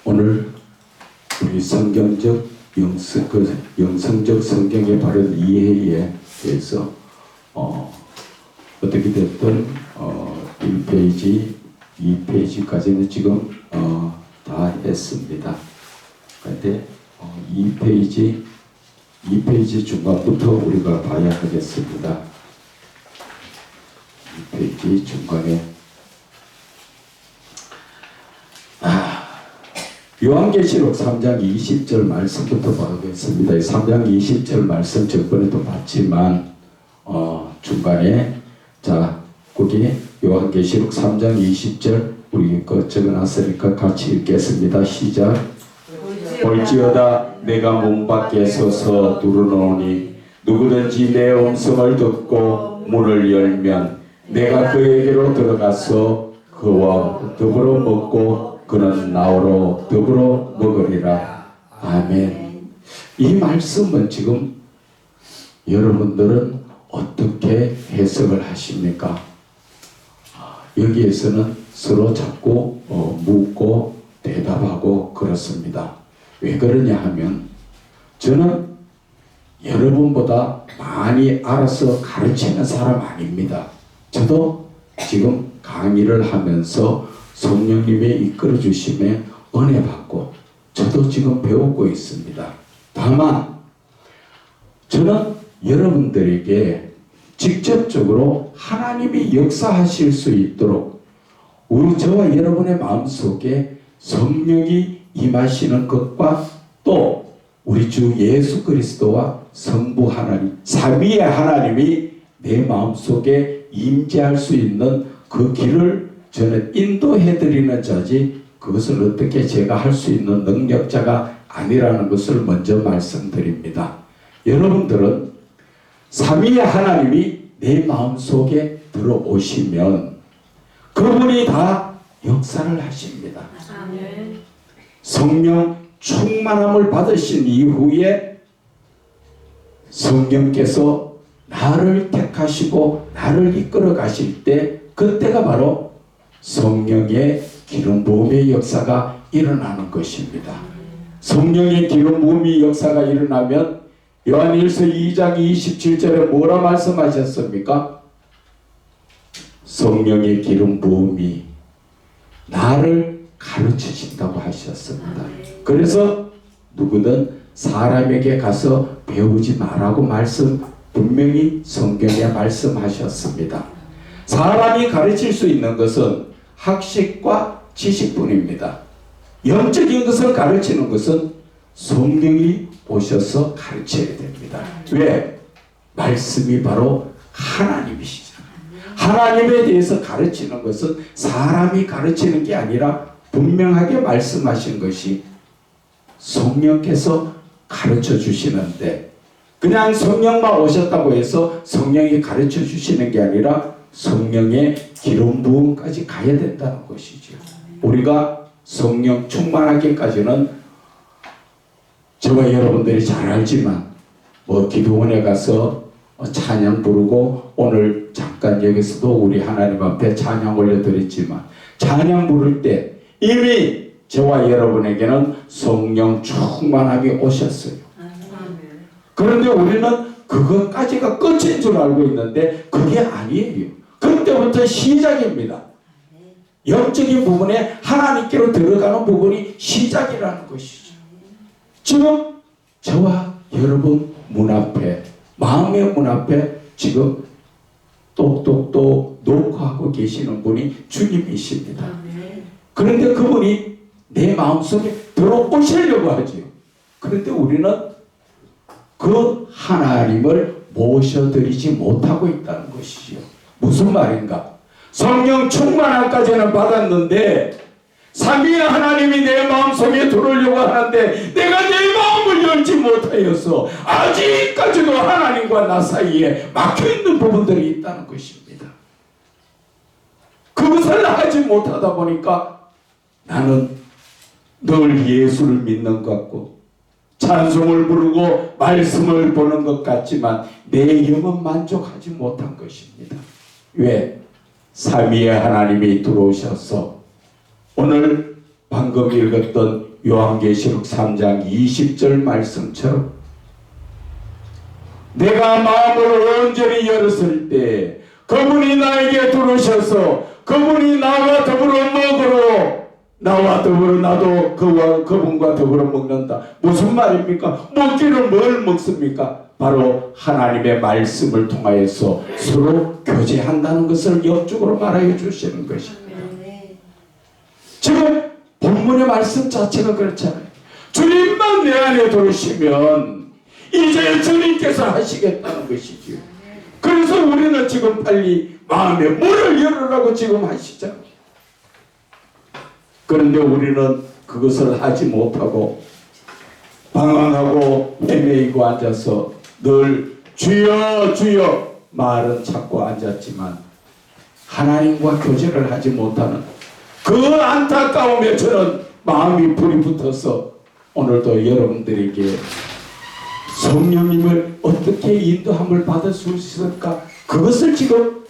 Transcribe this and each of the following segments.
오늘 우리 성경적 영성적 성경의 바른 이해에 대해서 어떻게 됐든 1페이지, 2페이지까지는 지금 다 했습니다. 그런데 2페이지 중간부터 우리가 봐야 하겠습니다. 2페이지 중간에 요한계시록 3장 20절 말씀부터 보겠습니다. 3장 20절 말씀 저번에도 봤지만 중간에 거기 요한계시록 3장 20절 우리 거 적어놨으니까 같이 읽겠습니다. 시작. 볼지어다 내가 문 밖에 서서 누르노니 누구든지 내 음성을 듣고 문을 열면 내가 그에게로 들어가서 그와 더불어 먹고 그는 나로 더불어 먹으리라. 아멘. 이 말씀은 지금 여러분들은 어떻게 해석을 하십니까? 여기에서는 서로 자꾸 묻고 대답하고 그렇습니다. 왜 그러냐 하면 저는 여러분보다 많이 알아서 가르치는 사람 아닙니다. 저도 지금 강의를 하면서 성령님의 이끌어 주심에 은혜 받고 저도 지금 배우고 있습니다. 다만 저는 여러분들에게 직접적으로 하나님이 역사하실 수 있도록 저와 여러분의 마음속에 성령이 임하시는 것과 또 우리 주 예수 그리스도와 성부 하나님, 삼위의 하나님이 내 마음속에 임재할 수 있는 그 길을 저는 인도해드리는 자지 그것을 어떻게 제가 할 수 있는 능력자가 아니라는 것을 먼저 말씀드립니다. 여러분들은 삼위의 하나님이 내 마음속에 들어오시면 그분이 다 역사를 하십니다. 성령 충만함을 받으신 이후에 성령께서 나를 택하시고 나를 이끌어 가실 때 그때가 바로 성령의 기름 부음의 역사가 일어나는 것입니다. 성령의 기름 부음의 역사가 일어나면 요한일서 2장 27절에 뭐라 말씀하셨습니까? 성령의 기름 부음이 나를 가르치신다고 하셨습니다. 그래서 누구든 사람에게 가서 배우지 말라고 분명히 성경에 말씀하셨습니다. 사람이 가르칠 수 있는 것은 학식과 지식뿐입니다. 영적인 것을 가르치는 것은 성령이 오셔서 가르쳐야 됩니다. 왜? 말씀이 바로 하나님이시잖아요. 하나님에 대해서 가르치는 것은 사람이 가르치는 게 아니라 분명하게 말씀하신 것이 성령께서 가르쳐 주시는데 그냥 성령만 오셨다고 해서 성령이 가르쳐 주시는 게 아니라 성령의 기름 부음까지 가야 된다는 것이죠. 우리가 성령 충만하기까지는 저와 여러분들이 잘 알지만 기도원에 가서 찬양 부르고 오늘 잠깐 여기서도 우리 하나님 앞에 찬양 올려드렸지만 찬양 부를 때 이미 저와 여러분에게는 성령 충만함이 오셨어요. 그런데 우리는 그것까지가 끝인 줄 알고 있는데 그게 아니에요. 그때부터 시작입니다. 영적인 부분에 하나님께로 들어가는 부분이 시작이라는 것이죠. 지금 저와 여러분 문 앞에 마음의 문 앞에 지금 똑똑똑 녹화하고 계시는 분이 주님이십니다. 그런데 그분이 내 마음속에 들어오시려고 하죠. 그런데 우리는 그 하나님을 모셔드리지 못하고 있다는 것이죠. 무슨 말인가? 성령 충만함까지는 받았는데 삼위의 하나님이 내 마음속에 들어오려고 하는데 내가 내 마음을 열지 못하여서 아직까지도 하나님과 나 사이에 막혀있는 부분들이 있다는 것입니다. 그것을 하지 못하다 보니까 나는 늘 예수를 믿는 것 같고 찬송을 부르고 말씀을 보는 것 같지만 내 영은 만족하지 못한 것입니다. 왜? 삼위의 하나님이 들어오셔서 오늘 방금 읽었던 요한계시록 3장 20절 말씀처럼 내가 마음을 온전히 열었을 때 그분이 나에게 들어오셔서 그분이 나와 더불어 먹으러 나와 더불어 나도 그분과 더불어 먹는다. 무슨 말입니까? 먹기는 뭘 먹습니까? 바로 하나님의 말씀을 통하여서 서로 교제한다는 것을 역적으로 말하여 주시는 것입니다. 지금 본문의 말씀 자체가 그렇잖아요. 주님만 내 안에 들어오시면 이제 주님께서 하시겠다는 것이지요. 그래서 우리는 지금 빨리 마음의 문을 열으라고 지금 하시잖아요. 그런데 우리는 그것을 하지 못하고 방황하고 헤매이고 앉아서 늘 주여 주여 말은 찾고 앉았지만 하나님과 교제를 하지 못하는 그 안타까움에 저는 마음이 불이 붙어서 오늘도 여러분들에게 성령님을 어떻게 인도함을 받을 수 있을까 그것을 지금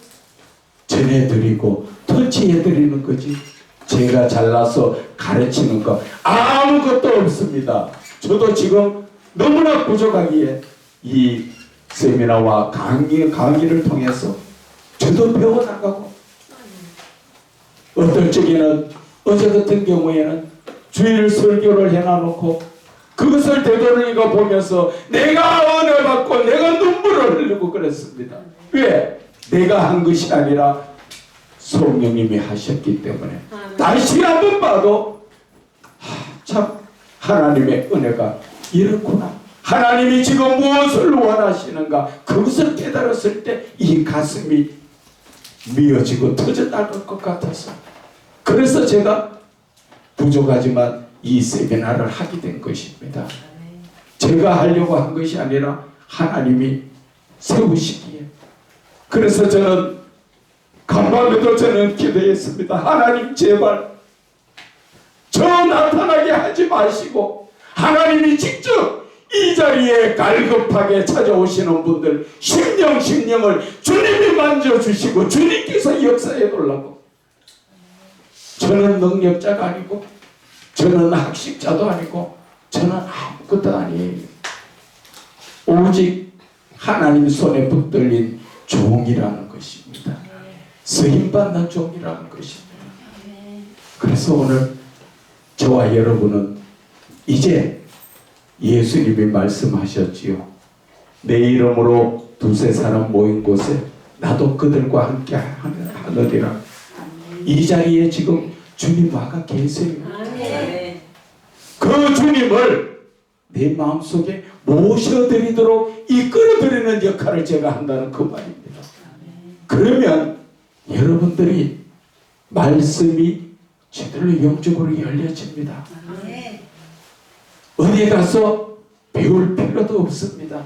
전해드리고 터치해드리는 거지. 제가 잘나서 가르치는 거 아무것도 없습니다. 저도 지금 너무나 부족하기에 이 세미나와 강의를 통해서 저도 배워나가고 어떨 적에는 어제 같은 경우에는 주일 설교를 해놔놓고 그것을 되돌리고 보면서 내가 은혜 받고 내가 눈물을 흘리고 그랬습니다. 왜? 내가 한 것이 아니라 성령님이 하셨기 때문에 다시 한번 봐도 참 하나님의 은혜가 이렇구나. 하나님이 지금 무엇을 원하시는가 그것을 깨달았을 때 이 가슴이 미어지고 터져나갈 것 같아서 그래서 제가 부족하지만 이 세미나를 하게 된 것입니다. 제가 하려고 한 것이 아니라 하나님이 세우시기에. 그래서 저는 간밤에도 저는 기도했습니다. 하나님 제발 저 나타나게 하지 마시고 하나님이 직접 이 자리에 갈급하게 찾아오시는 분들 심령을 주님이 만져주시고 주님께서 역사해 달라고. 저는 능력자가 아니고 저는 학식자도 아니고 저는 아무것도 아니에요. 오직 하나님 손에 붙들린 종이라는 것입니다. 쓰임받는 종이라는 것입니다. 그래서 오늘 저와 여러분은 이제 예수님이 말씀하셨지요. 내 이름으로 두세 사람 모인 곳에 나도 그들과 함께 하느니라. 이 자리에 지금 주님 와가 계세요. 그 주님을 내 마음속에 모셔드리도록 이끌어드리는 역할을 제가 한다는 그 말입니다. 그러면 여러분들이 말씀이 제대로 영적으로 열려집니다. 어디 가서 배울 필요도 없습니다.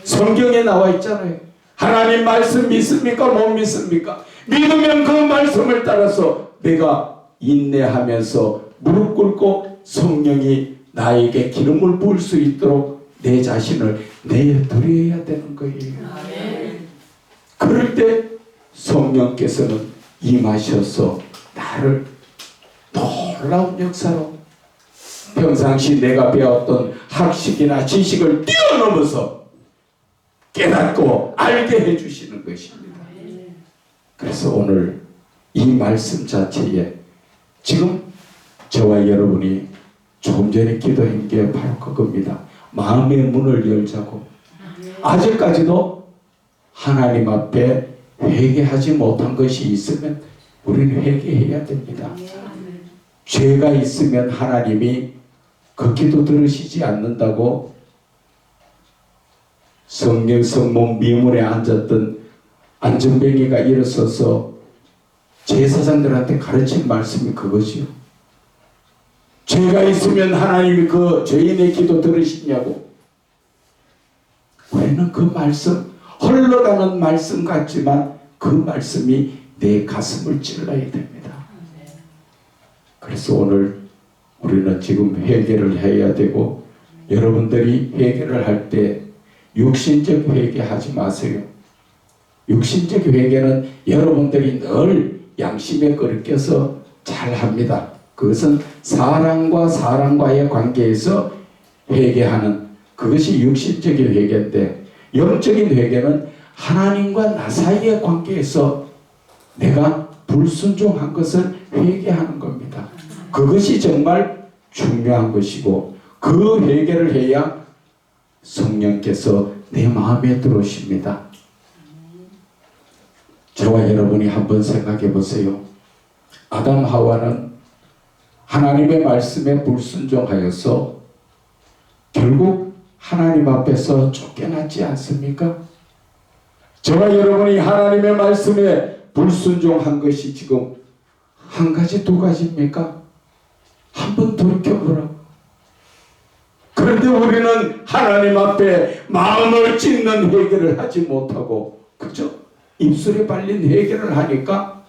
성경에 나와 있잖아요. 하나님 말씀 믿습니까? 못 믿습니까? 믿으면 그 말씀을 따라서 내가 인내하면서 무릎 꿇고 성령이 나에게 기름을 부을 수 있도록 내 자신을 내드려야 되는 거예요. 그럴 때 성령께서는 임하셔서 나를 놀라운 역사로 평상시 내가 배웠던 학식이나 지식을 뛰어넘어서 깨닫고 알게 해주시는 것입니다. 그래서 오늘 이 말씀 자체에 지금 저와 여러분이 조금 전에 기도한 게 바로 그겁니다. 마음의 문을 열자고. 아직까지도 하나님 앞에 회개하지 못한 것이 있으면 우리는 회개해야 됩니다. 죄가 있으면 하나님이 그 기도 들으시지 않는다고 성문 미문에 앉았던 안전뱅이가 일어서서 제사장들한테 가르친 말씀이 그거지요. 죄가 있으면 하나님이 그 죄인의 기도 들으시냐고. 우리는 그 말씀, 흘러가는 말씀 같지만 그 말씀이 내 가슴을 찔러야 됩니다. 그래서 오늘 우리는 지금 회개를 해야 되고, 여러분들이 회개를 할 때 육신적 회개하지 마세요. 육신적 회개는 여러분들이 늘 양심에 끓여서 잘 합니다. 그것은 사람과 사람과의 관계에서 회개하는, 그것이 육신적인 회개인데, 영적인 회개는 하나님과 나 사이의 관계에서 내가 불순종한 것을 회개하는 겁니다. 그것이 정말 중요한 것이고, 그 회개를 해야 성령께서 내 마음에 들어오십니다. 저와 여러분이 한번 생각해 보세요. 아담 하와는 하나님의 말씀에 불순종하여서 결국 하나님 앞에서 쫓겨났지 않습니까? 저와 여러분이 하나님의 말씀에 불순종한 것이 지금 한 가지, 두 가지입니까? 한번 돌이켜보라고. 그런데 우리는 하나님 앞에 마음을 찢는 회개를 하지 못하고 그죠? 입술에 발린 회개를 하니까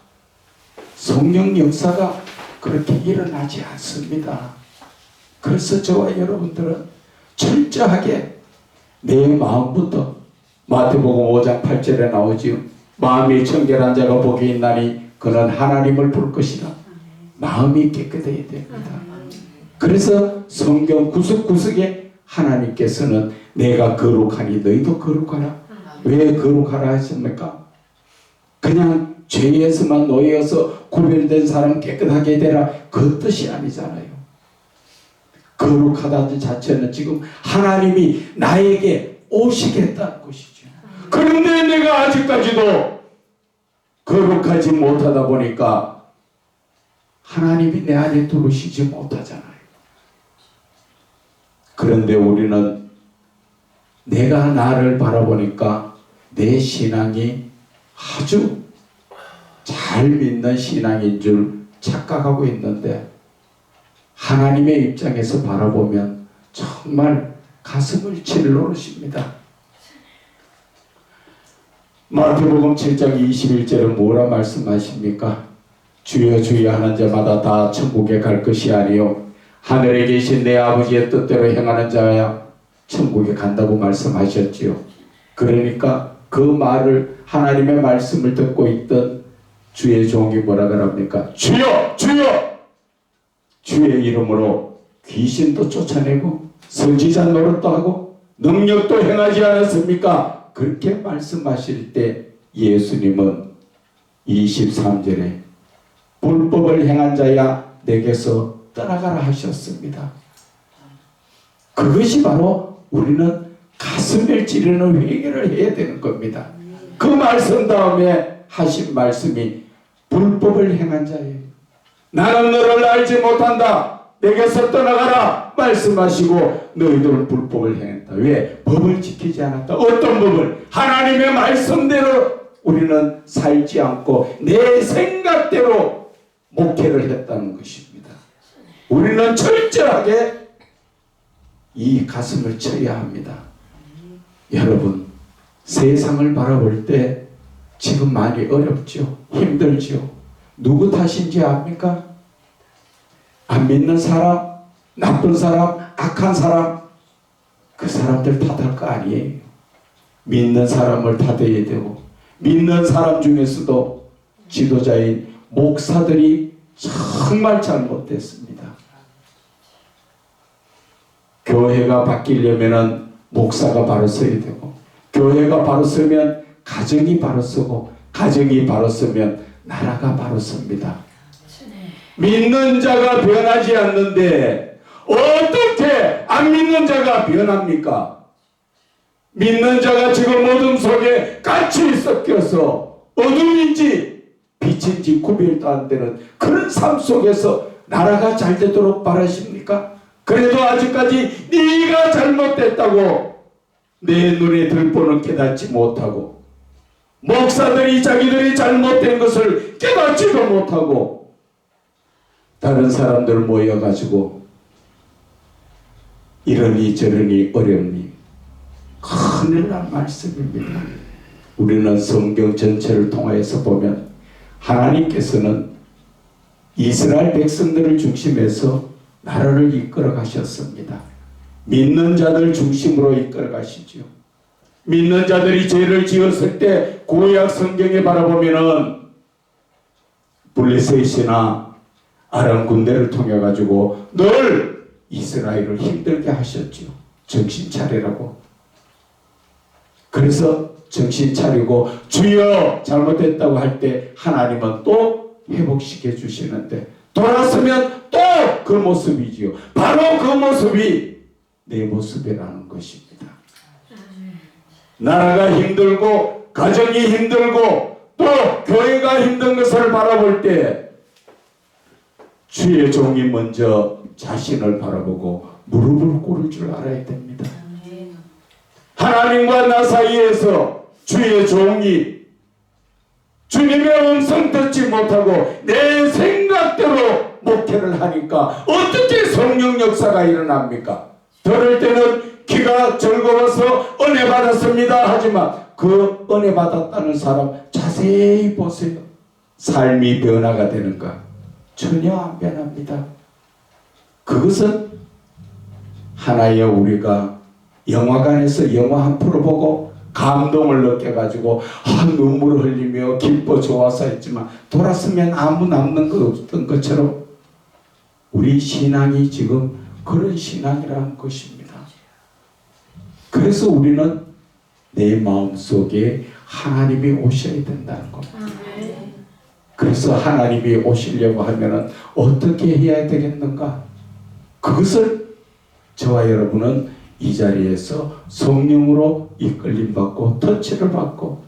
성령 역사가 그렇게 일어나지 않습니다. 그래서 저와 여러분들은 철저하게 내 마음부터, 마태복음 5장 8절에 나오지요. 마음이 청결한 자가 복이 있나니 그는 하나님을 볼 것이라. 마음이 깨끗해야 됩니다. 그래서 성경 구석구석에 하나님께서는 내가 거룩하니 너희도 거룩하라. 왜 거룩하라 하십니까? 그냥 죄에서만 놓여서 구별된 사람 깨끗하게 되라, 그 뜻이 아니잖아요. 거룩하다는 자체는 지금 하나님이 나에게 오시겠다는 것이죠. 그런데 내가 아직까지도 거룩하지 못하다 보니까 하나님이 내 안에 들어오시지 못하잖아요. 그런데 우리는 내가 나를 바라보니까 내 신앙이 아주 잘 믿는 신앙인 줄 착각하고 있는데, 하나님의 입장에서 바라보면 정말 가슴을 치를 노릇입니다. 마태복음 7장 21절은 뭐라 말씀하십니까? 주여 주여 하는 자마다 다 천국에 갈 것이 아니요 하늘에 계신 내 아버지의 뜻대로 행하는 자야 천국에 간다고 말씀하셨지요. 그러니까 그 말을, 하나님의 말씀을 듣고 있던 주의 종이 뭐라 그럽니까? 주여 주여, 주의 이름으로 귀신도 쫓아내고 선지자 노릇도 하고 능력도 행하지 않았습니까? 그렇게 말씀하실 때 예수님은 23절에 불법을 행한 자야 내게서 떠나가라 하셨습니다. 그것이 바로 우리는 가슴을 찌르는 회개를 해야 되는 겁니다. 그 말씀 다음에 하신 말씀이 불법을 행한 자예요. 나는 너를 알지 못한다, 내게서 떠나가라 말씀하시고 너희들은 불법을 행했다. 왜? 법을 지키지 않았다. 어떤 법을? 하나님의 말씀대로 우리는 살지 않고 내 생각대로 목회를 했다는 것입니다. 우리는 철저하게 이 가슴을 쳐야 합니다. 여러분, 세상을 바라볼 때 지금 많이 어렵죠. 힘들죠. 누구 탓인지 압니까? 안 믿는 사람, 나쁜 사람, 악한 사람, 그 사람들 탓할 거 아니에요. 믿는 사람을 탓해야 되고, 믿는 사람 중에서도 지도자인 목사들이 정말 잘못됐습니다. 교회가 바뀌려면 목사가 바로 서야 되고, 교회가 바로 서면 가정이 바로 서고, 가정이 바로 서면 나라가 바로 섭니다. 믿는 자가 변하지 않는데 어떻게 안 믿는 자가 변합니까? 믿는 자가 지금 어둠 속에 같이 섞여서 어둠인지 빛인지 구별도 안 되는 그런 삶 속에서 나라가 잘 되도록 바라십니까? 그래도 아직까지 네가 잘못됐다고 내 눈에 들보는 깨닫지 못하고, 목사들이 자기들이 잘못된 것을 깨닫지도 못하고 다른 사람들 모여가지고 이러니 저러니 어렵니, 큰일 날 말씀입니다. 우리는 성경 전체를 통해서 보면 하나님께서는 이스라엘 백성들을 중심해서 나라를 이끌어 가셨습니다. 믿는 자들 중심으로 이끌어 가시죠. 믿는 자들이 죄를 지었을 때 구약 성경에 바라보면은 블레셋이나 아람 군대를 통해 가지고 늘 이스라엘을 힘들게 하셨죠. 정신 차리라고. 그래서 정신 차리고 주여 잘못했다고 할 때 하나님은 또 회복시켜 주시는데 돌아서면 또 그 모습이지요. 바로 그 모습이 내 모습이라는 것입니다. 나라가 힘들고 가정이 힘들고 또 교회가 힘든 것을 바라볼 때 주의 종이 먼저 자신을 바라보고 무릎을 꿇을 줄 알아야 됩니다. 하나님과 나 사이에서 주의 종이 주님의 음성 듣지 못하고 내 생각대로 목회를 하니까 어떻게 성령 역사가 일어납니까? 들을 때는 귀가 즐거워서 은혜 받았습니다 하지만 그 은혜 받았다는 사람 자세히 보세요. 삶이 변화가 되는가? 전혀 안 변합니다. 그것은 하나의 우리가 영화관에서 영화 한 프로 보고 감동을 느껴가지고 눈물을 흘리며 기뻐 좋아서 했지만 돌았으면 아무 남는 것 없던 것처럼 우리 신앙이 지금 그런 신앙이라는 것입니다. 그래서 우리는 내 마음속에 하나님이 오셔야 된다는 겁니다. 그래서 하나님이 오시려고 하면 어떻게 해야 되겠는가? 그것을 저와 여러분은 이 자리에서 성령으로 이끌림 받고 터치를 받고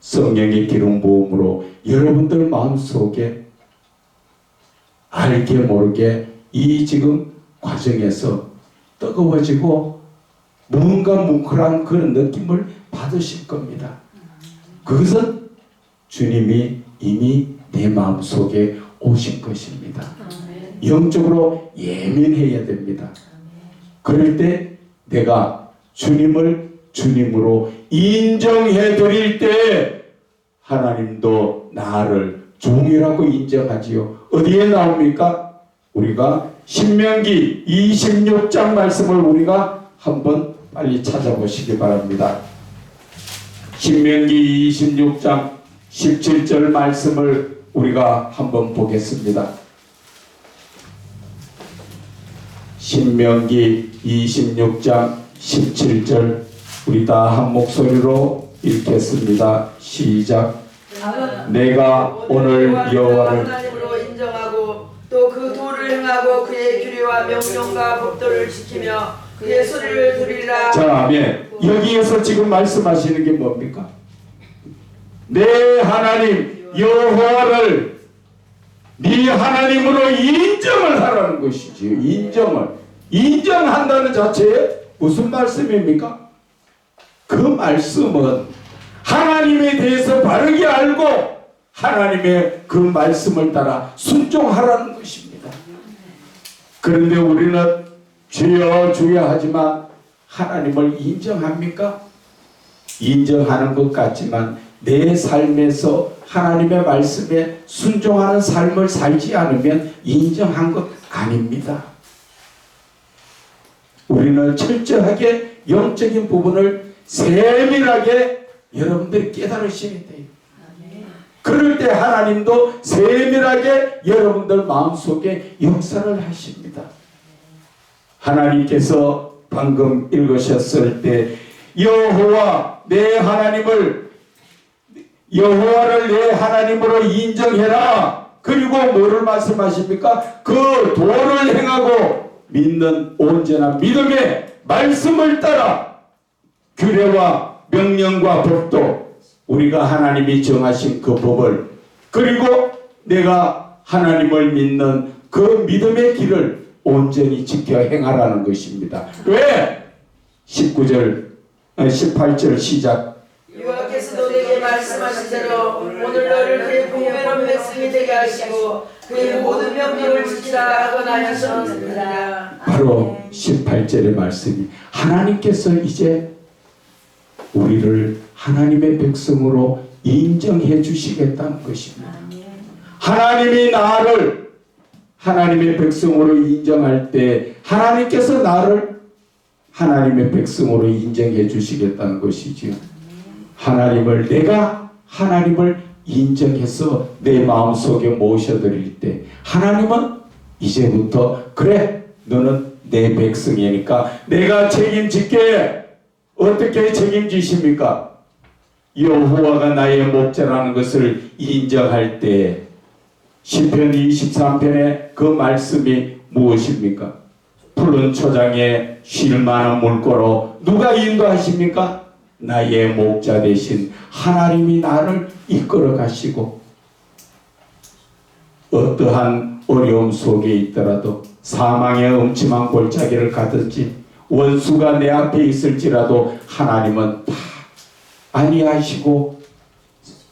성령의 기름 부음으로 여러분들 마음속에 알게 모르게 이 지금 과정에서 뜨거워지고 뭔가 뭉클한 그런 느낌을 받으실 겁니다. 그것은 주님이 이미 내 마음속에 오신 것입니다. 영적으로 예민해야 됩니다. 그럴 때 내가 주님을 주님으로 인정해 드릴 때 하나님도 나를 종이라고 인정하지요. 어디에 나옵니까? 우리가 신명기 26장 말씀을 우리가 한번 빨리 찾아보시기 바랍니다. 신명기 26장 17절 말씀을 우리가 한번 보겠습니다. 신명기 26장 17절 우리 다 한 목소리로 읽겠습니다. 시작. 내가 오늘 여호와를 하나님으로 인정하고 또 그 도를 행하고 그의 규례와 명령과 법도를 지키며 그의 소리를 들으리라. 자, 아멘. 여기에서 지금 말씀하시는 게 뭡니까? 내 하나님 여호와를 네 하나님으로 인정을 하라는 것이지요. 인정한다는 자체에 무슨 말씀입니까? 그 말씀은 하나님에 대해서 바르게 알고 하나님의 그 말씀을 따라 순종하라는 것입니다. 그런데 우리는 주여 주여 하지만 하나님을 인정합니까? 인정하는 것 같지만 내 삶에서 하나님의 말씀에 순종하는 삶을 살지 않으면 인정한 것 아닙니다. 우리는 철저하게 영적인 부분을 세밀하게 여러분들이 깨달으셔야 돼요. 그럴 때 하나님도 세밀하게 여러분들 마음속에 역사를 하십니다. 하나님께서 방금 읽으셨을 때 여호와 내 하나님을 여호와를 내 하나님으로 인정해라. 그리고 뭐를 말씀하십니까? 그 도를 행하고 믿는 온전한 믿음의 말씀을 따라 규례와 명령과 법도 우리가 하나님이 정하신 그 법을 그리고 내가 하나님을 믿는 그 믿음의 길을 온전히 지켜 행하라는 것입니다. 왜? 18절 시작. 여호와께서도 내게 말씀하신 대로 오늘 너를 그의 복매로운 백성이 되게 하시고 그의 모든 명령을 지키라 하거나 하셨느니라. 바로 18절의 말씀이 하나님께서 이제 우리를 하나님의 백성으로 인정해 주시겠다는 것입니다. 하나님이 나를 하나님의 백성으로 인정할 때 하나님께서 나를 하나님의 백성으로 인정해 주시겠다는 것이지요. 내가 하나님을 인정해서 내 마음속에 모셔드릴 때 하나님은 이제부터 그래 너는 내 백성이니까 내가 책임질게. 어떻게 책임지십니까? 여호와가 나의 목자라는 것을 인정할 때 시편 23편의 그 말씀이 무엇입니까? 푸른 초장에 쉴 만한 물고로 누가 인도하십니까? 나의 목자 되신 하나님이 나를 이끌어 가시고 어떠한 어려움 속에 있더라도 사망의 음침한 골짜기를 가든지 원수가 내 앞에 있을지라도 하나님은 다 안위하시고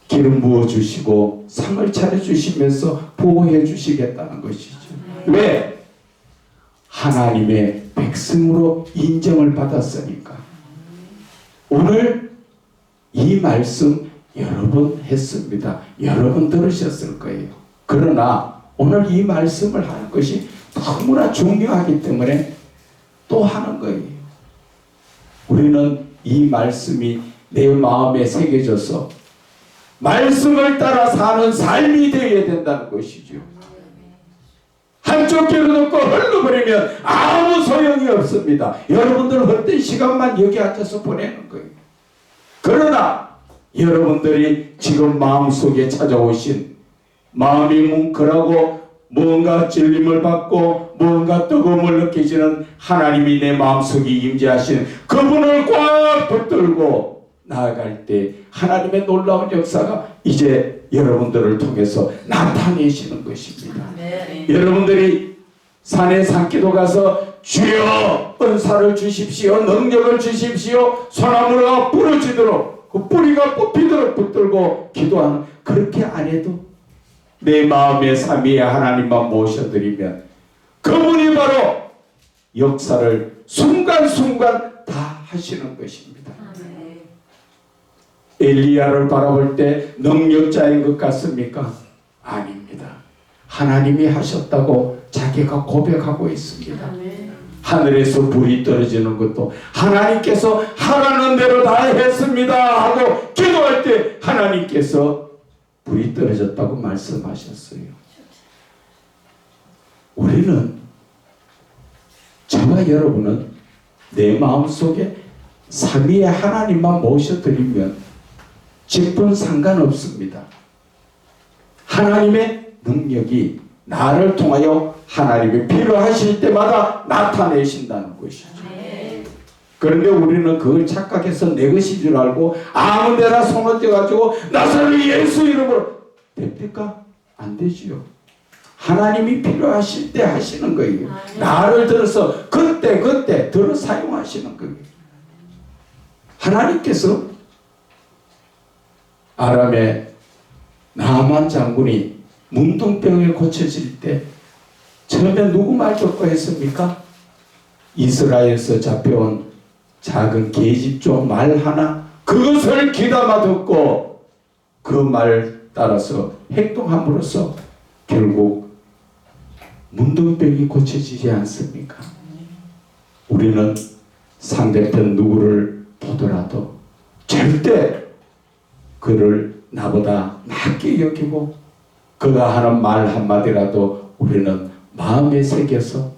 기름 부어주시고 상을 차려주시면서 보호해 주시겠다는 것이죠. 왜? 하나님의 백성으로 인정을 받았으니까. 오늘 이 말씀 여러 번 했습니다. 여러 번 들으셨을 거예요. 그러나 오늘 이 말씀을 하는 것이 너무나 중요하기 때문에 또 하는 거예요. 우리는 이 말씀이 내 마음에 새겨져서 말씀을 따라 사는 삶이 되어야 된다는 것이죠. 한쪽 귀로 듣고 흘러버리면 아무 소용이 없습니다. 여러분들 헛된 시간만 여기 앉아서 보내는 거예요. 그러나 여러분들이 지금 마음속에 찾아오신 마음이 뭉클하고 무언가 찔림을 받고 무언가 뜨거움을 느끼시는 하나님이 내 마음속에 임재하시는 그분을 꽉 붙들고 나아갈 때 하나님의 놀라운 역사가 이제 여러분들을 통해서 나타내시는 것입니다. 네. 여러분들이 산에 산기도 가서 주여 은사를 주십시오, 능력을 주십시오, 소나무가 부러지도록 그 뿌리가 뽑히도록 붙들고 기도하는, 그렇게 안 해도 내 마음의 삼위의 하나님만 모셔드리면 그분이 바로 역사를 순간순간 다 하시는 것입니다. 엘리야를 바라볼 때 능력자인 것 같습니까? 아닙니다. 하나님이 하셨다고 자기가 고백하고 있습니다. 하늘에서 불이 떨어지는 것도 하나님께서 하라는 대로 다 했습니다 하고 기도할 때 하나님께서 불이 떨어졌다고 말씀하셨어요. 우리는, 저와 여러분은 내 마음속에 삼위의 하나님만 모셔드리면 직분 상관없습니다. 하나님의 능력이 나를 통하여 하나님이 필요하실 때마다 나타내신다는 것이죠. 그런데 우리는 그걸 착각해서 내 것인 줄 알고 아무 데나 손을 떼가지고 나사렛 예수 이름으로 됩니까? 안 되지요. 하나님이 필요하실 때 하시는 거예요. 나를 들어서 그때 들어 사용하시는 거예요. 하나님께서 아람의 나만 장군이 문둥병에 고쳐질 때 처음에 누구 말 듣고 했습니까? 이스라엘에서 잡혀온 작은 계집종 말 하나, 그것을 귀담아 듣고 그 말 따라서 행동함으로써 결국 문둥병이 고쳐지지 않습니까? 우리는 상대편 누구를 보더라도 절대 그를 나보다 낮게 여기고 그가 하는 말 한마디라도 우리는 마음에 새겨서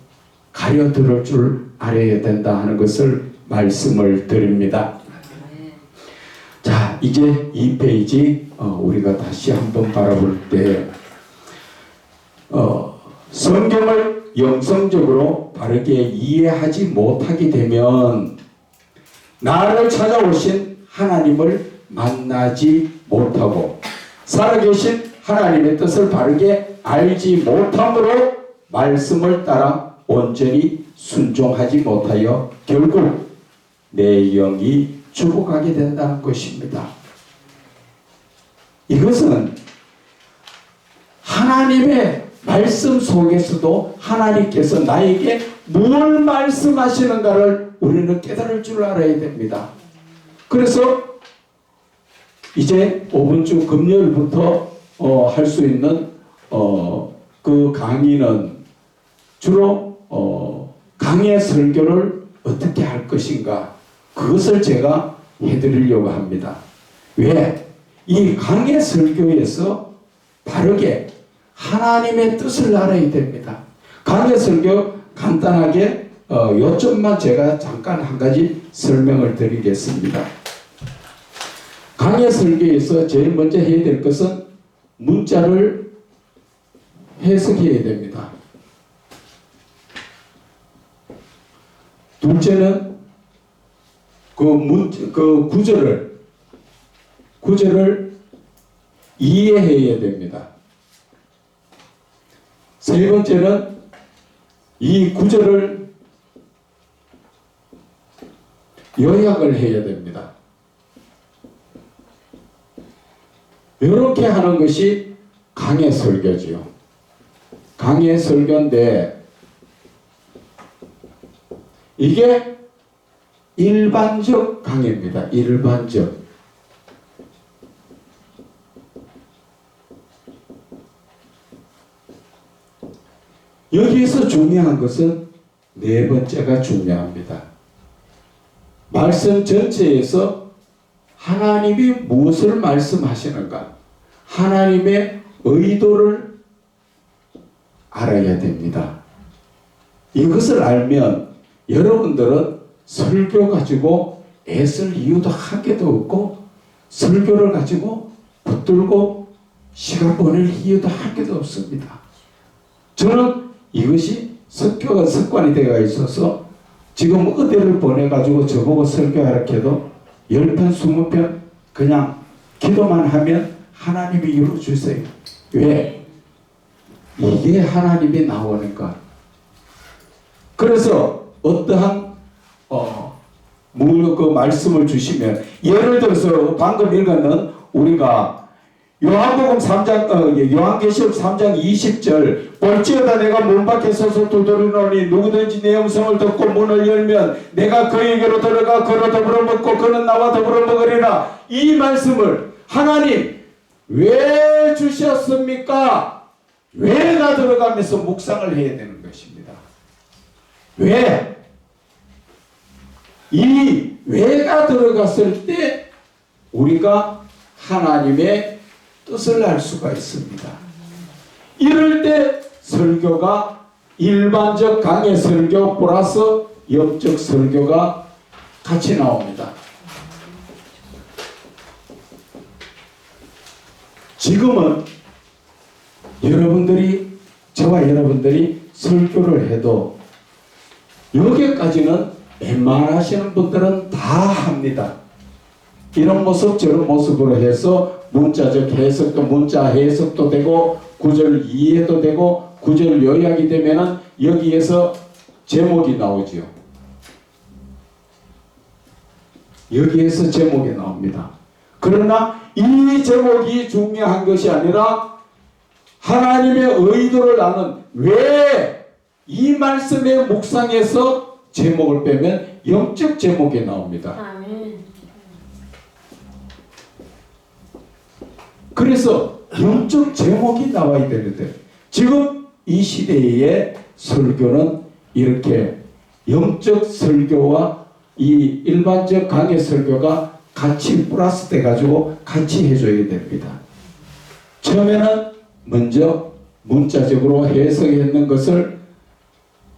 가려 들을 줄 알아야 된다 하는 것을 말씀을 드립니다. 자, 이제 이 페이지 우리가 다시 한번 바라볼 때 성경을 영성적으로 바르게 이해하지 못하게 되면 나를 찾아오신 하나님을 만나지 못하고 살아계신 하나님의 뜻을 바르게 알지 못함으로 말씀을 따라 온전히 순종하지 못하여 결국 내 영이 죽어가게 된다는 것입니다. 이것은 하나님의 말씀 속에서도 하나님께서 나에게 무엇을 말씀하시는가를 우리는 깨달을 줄 알아야 됩니다. 그래서 이제 5번 주 금요일부터 할 수 있는 그 강의는 주로 강의 설교를 어떻게 할 것인가, 그것을 제가 해드리려고 합니다. 왜? 이 강의 설교에서 바르게 하나님의 뜻을 알아야 됩니다. 강해 설교 간단하게 요점만 제가 잠깐 한 가지 설명을 드리겠습니다. 강해 설교에서 제일 먼저 해야 될 것은 문자를 해석해야 됩니다. 둘째는 그 구절을 이해해야 됩니다. 세 번째는 이 구절을 요약을 해야 됩니다. 이렇게 하는 것이 강해 설교지요. 강해 설교인데 이게 일반적 강해입니다. 일반적. 여기에서 중요한 것은 네 번째가 중요합니다. 말씀 전체에서 하나님이 무엇을 말씀하시는가? 하나님의 의도를 알아야 됩니다. 이것을 알면 여러분들은 설교 가지고 애쓸 이유도 한 개도 없고 설교를 가지고 붙들고 시간 보낼 이유도 한 개도 없습니다. 저는 이것이 설교가 습관이 되어 있어서 지금 의대를 보내가지고 저보고 설교하라 해도 10편, 20편 그냥 기도만 하면 하나님이 이루어주세요. 왜? 이게 하나님이 나오니까. 그래서 어떠한 그 말씀을 주시면 예를 들어서 방금 읽었는 우리가 요한복음 3장 요한계시록 3장 20절 볼지어다 내가 문 밖에 서서 두드리노니 누구든지 내 음성을 듣고 문을 열면 내가 그에게로 들어가 그로 더불어 먹고 그는 나와 더불어 먹으리라. 이 말씀을 하나님 왜 주셨습니까? 왜가 들어가면서 묵상을 해야 되는 것입니다. 왜? 이 왜가 들어갔을 때 우리가 하나님의 뜻을 알 수가 있습니다. 이럴 때 설교가 일반적 강해 설교 플러스 영적 설교가 같이 나옵니다. 지금은 저와 여러분들이 설교를 해도 여기까지는 웬만하시는 분들은 다 합니다. 이런 모습 저런 모습으로 해서 문자적 해석도 문자 해석도 되고 구절 이해도 되고 구절 요약이 되면은 여기에서 제목이 나오지요. 여기에서 제목이 나옵니다. 그러나 이 제목이 중요한 것이 아니라 하나님의 의도를 아는 왜 이 말씀의 묵상에서 제목을 빼면 영적 제목이 나옵니다. 아멘. 그래서 영적 제목이 나와야 되는데 지금 이 시대의 설교는 이렇게 영적 설교와 이 일반적 강해 설교가 같이 플러스 돼 가지고 같이 해줘야 됩니다. 처음에는 먼저 문자적으로 해석했는 것을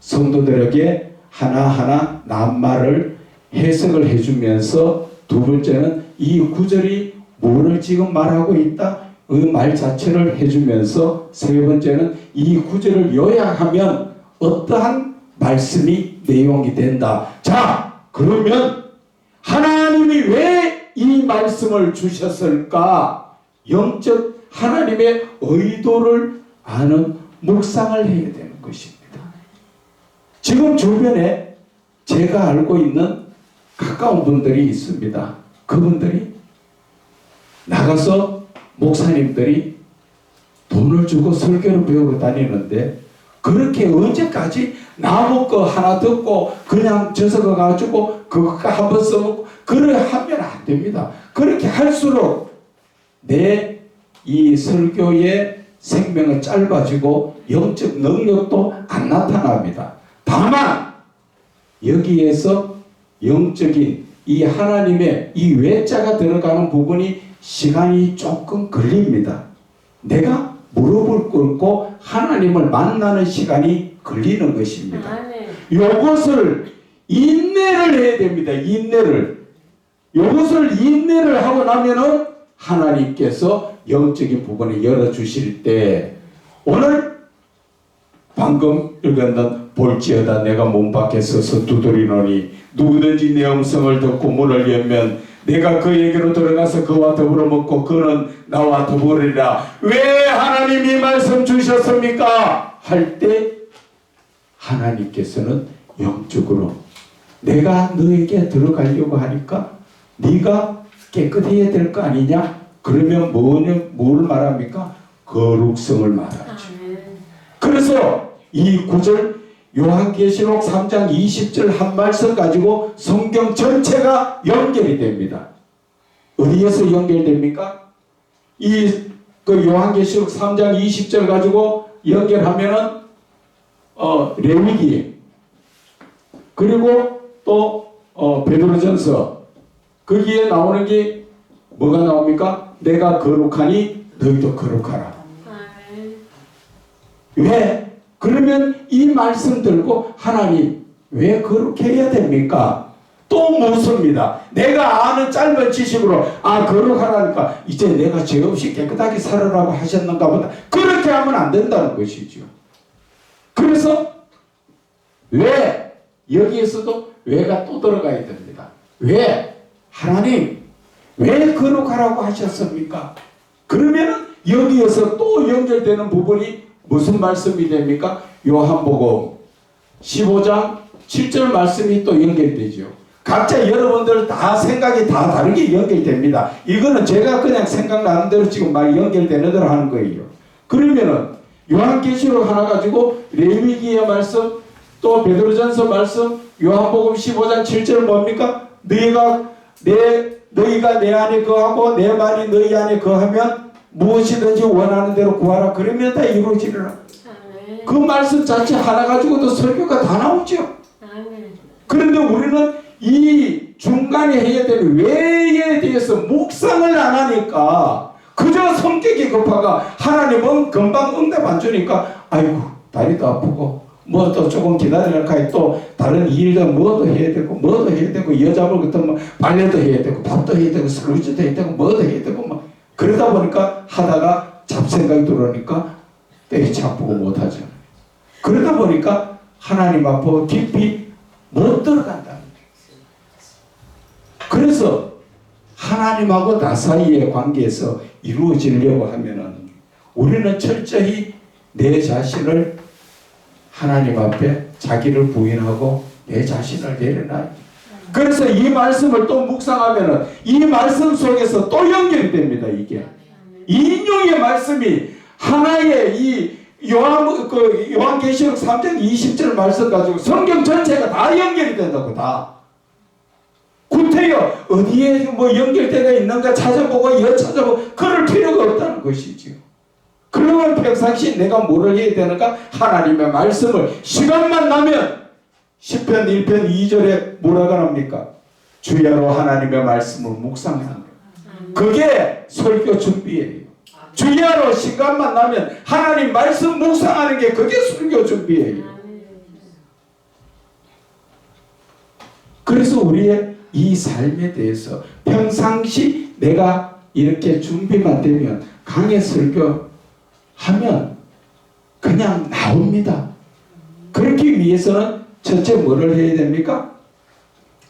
성도들에게 하나하나 낱말을 해석을 해주면서 두 번째는 이 구절이 뭐를 지금 말하고 있다 그 말 자체를 해주면서 세 번째는 이 구절을 요약하면 어떠한 말씀이 내용이 된다. 자, 그러면 하나님이 왜 이 말씀을 주셨을까? 영적 하나님의 의도를 아는 묵상을 해야 되는 것입니다. 지금 주변에 제가 알고 있는 가까운 분들이 있습니다. 그분들이 나가서 목사님들이 돈을 주고 설교를 배우러 다니는데 그렇게 언제까지 나무 거 하나 듣고 그냥 저서가 가지고 그거 한번 써먹고 그래 하면 안 됩니다. 그렇게 할수록 내 이 설교의 생명은 짧아지고 영적 능력도 안 나타납니다. 다만 여기에서 영적인 이 하나님의 이 외자가 들어가는 부분이 시간이 조금 걸립니다. 내가 무릎을 꿇고 하나님을 만나는 시간이 걸리는 것입니다. 아멘. 요것을 인내를 해야 됩니다. 인내를. 요것을 인내를 하고 나면은 하나님께서 영적인 부분을 열어주실 때, 오늘 방금 읽었던 볼지어다 내가 문 밖에 서서 두드리노니 누구든지 내 음성을 듣고 문을 열면 내가 그에게로 들어가서 그와 더불어 먹고 그는 나와 더불으리라. 왜 하나님이 말씀 주셨습니까? 할 때 하나님께서는 영적으로 내가 너에게 들어가려고 하니까 네가 깨끗해야 될 거 아니냐? 그러면 뭘 말합니까? 거룩성을 말하죠. 아멘. 그래서 이 구절 요한계시록 3장 20절 한 말씀 가지고 성경 전체가 연결이 됩니다. 어디에서 연결됩니까? 그 요한계시록 3장 20절 가지고 연결하면은 레위기, 그리고 또 베드로전서, 거기에 나오는 게 뭐가 나옵니까? 내가 거룩하니 너희도 거룩하라. 아멘. 왜? 그러면 이 말씀 들고 하나님 왜 그렇게 해야 됩니까? 또 묻습니다. 내가 아는 짧은 지식으로 거룩하라니까 이제 내가 죄 없이 깨끗하게 살아라고 하셨는가 보다. 그렇게 하면 안 된다는 것이죠. 그래서 왜? 여기에서도 왜가 또 들어가야 됩니다. 왜? 하나님 왜 거룩하라고 하셨습니까? 그러면 여기에서 또 연결되는 부분이 무슨 말씀이 됩니까? 요한복음 15장 7절 말씀이 또 연결되죠. 각자 여러분들 다 생각이 다 다르게 연결됩니다. 이거는 제가 그냥 생각나는 대로 지금 말 연결되는 대로 하는 거예요. 그러면은 요한계시록 하나 가지고 레위기의 말씀, 또 베드로전서 말씀, 요한복음 15장 7절 뭡니까? 너희가 내 안에 거하고 내 말이 너희 안에 거하면 무엇이든지 원하는 대로 구하라. 그러면 다 이루어지리라. 아멘. 그 말씀 자체 하나 가지고도 설교가 다 나오죠. 아멘. 그런데 우리는 이 중간에 해야 되는 왜에 대해서 묵상을 안 하니까 그저 성격이 급하가 하나님은 금방 응답 안 주니까 아이고 다리도 아프고 뭐 또 조금 기다리니까 또 다른 일도 뭐도 해야 되고 여자분 같으면 빨래도 해야 되고 밥도 해야 되고 설거지도 해야 되고 뭐도 해야 되고 막 그러다 보니까 하다가 잡생각이 들어오니까 때리치 아프고 못하잖아요. 그러다 보니까 하나님 앞으로 깊이 못 들어간다는 거예요. 그래서 하나님하고 나 사이의 관계에서 이루어지려고 하면은 우리는 철저히 내 자신을 하나님 앞에 자기를 부인하고 내 자신을 내려놔요. 그래서 이 말씀을 또 묵상하면은 이 말씀 속에서 또 연결이 됩니다. 이게 인용의 말씀이 하나의 이 요한계시록 3장 20절 말씀 가지고 성경 전체가 다 연결이 된다고. 다 구태여 어디에 뭐 연결되어 있는가 찾아보고 찾아보고 그럴 필요가 없다는 것이지요. 그러면 평상시 내가 뭐를 해야 되는가? 하나님의 말씀을 시간만 나면 시편 1편 2절에 뭐라고 합니까? 주야로 하나님의 말씀을 묵상하는 거예요. 그게 설교 준비예요. 주야로 시간만 나면 하나님 말씀 묵상하는 게 그게 설교 준비예요. 그래서 우리의 이 삶에 대해서 평상시 내가 이렇게 준비만 되면 강의 설교하면 그냥 나옵니다. 그렇기 위해서는 첫째 뭐를 해야 됩니까?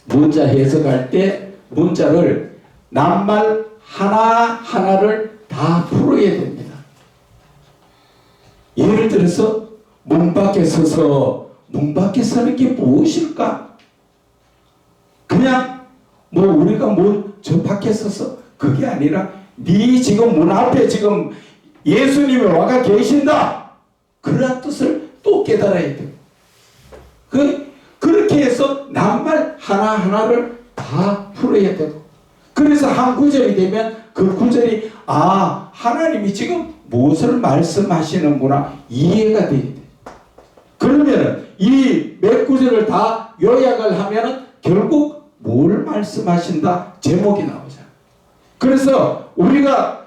문자 해석할 때 문자를 낱말 하나하나를 다 풀어야 됩니다. 예를 들어서 문 밖에 서서 문 밖에 서는 게 무엇일까? 그냥 뭐 우리가 뭐 저 밖에 서서 그게 아니라 네 지금 문 앞에 지금 예수님이 와가 계신다. 그런 뜻을 또 깨달아야 돼요. 그렇게 해서 낱말 하나하나를 다 풀어야 되고 그래서 한 구절이 되면 그 구절이 하나님이 지금 무엇을 말씀하시는구나 이해가 돼야 돼. 그러면 이 몇 구절을 다 요약을 하면은 결국 뭘 말씀하신다 제목이 나오잖아. 그래서 우리가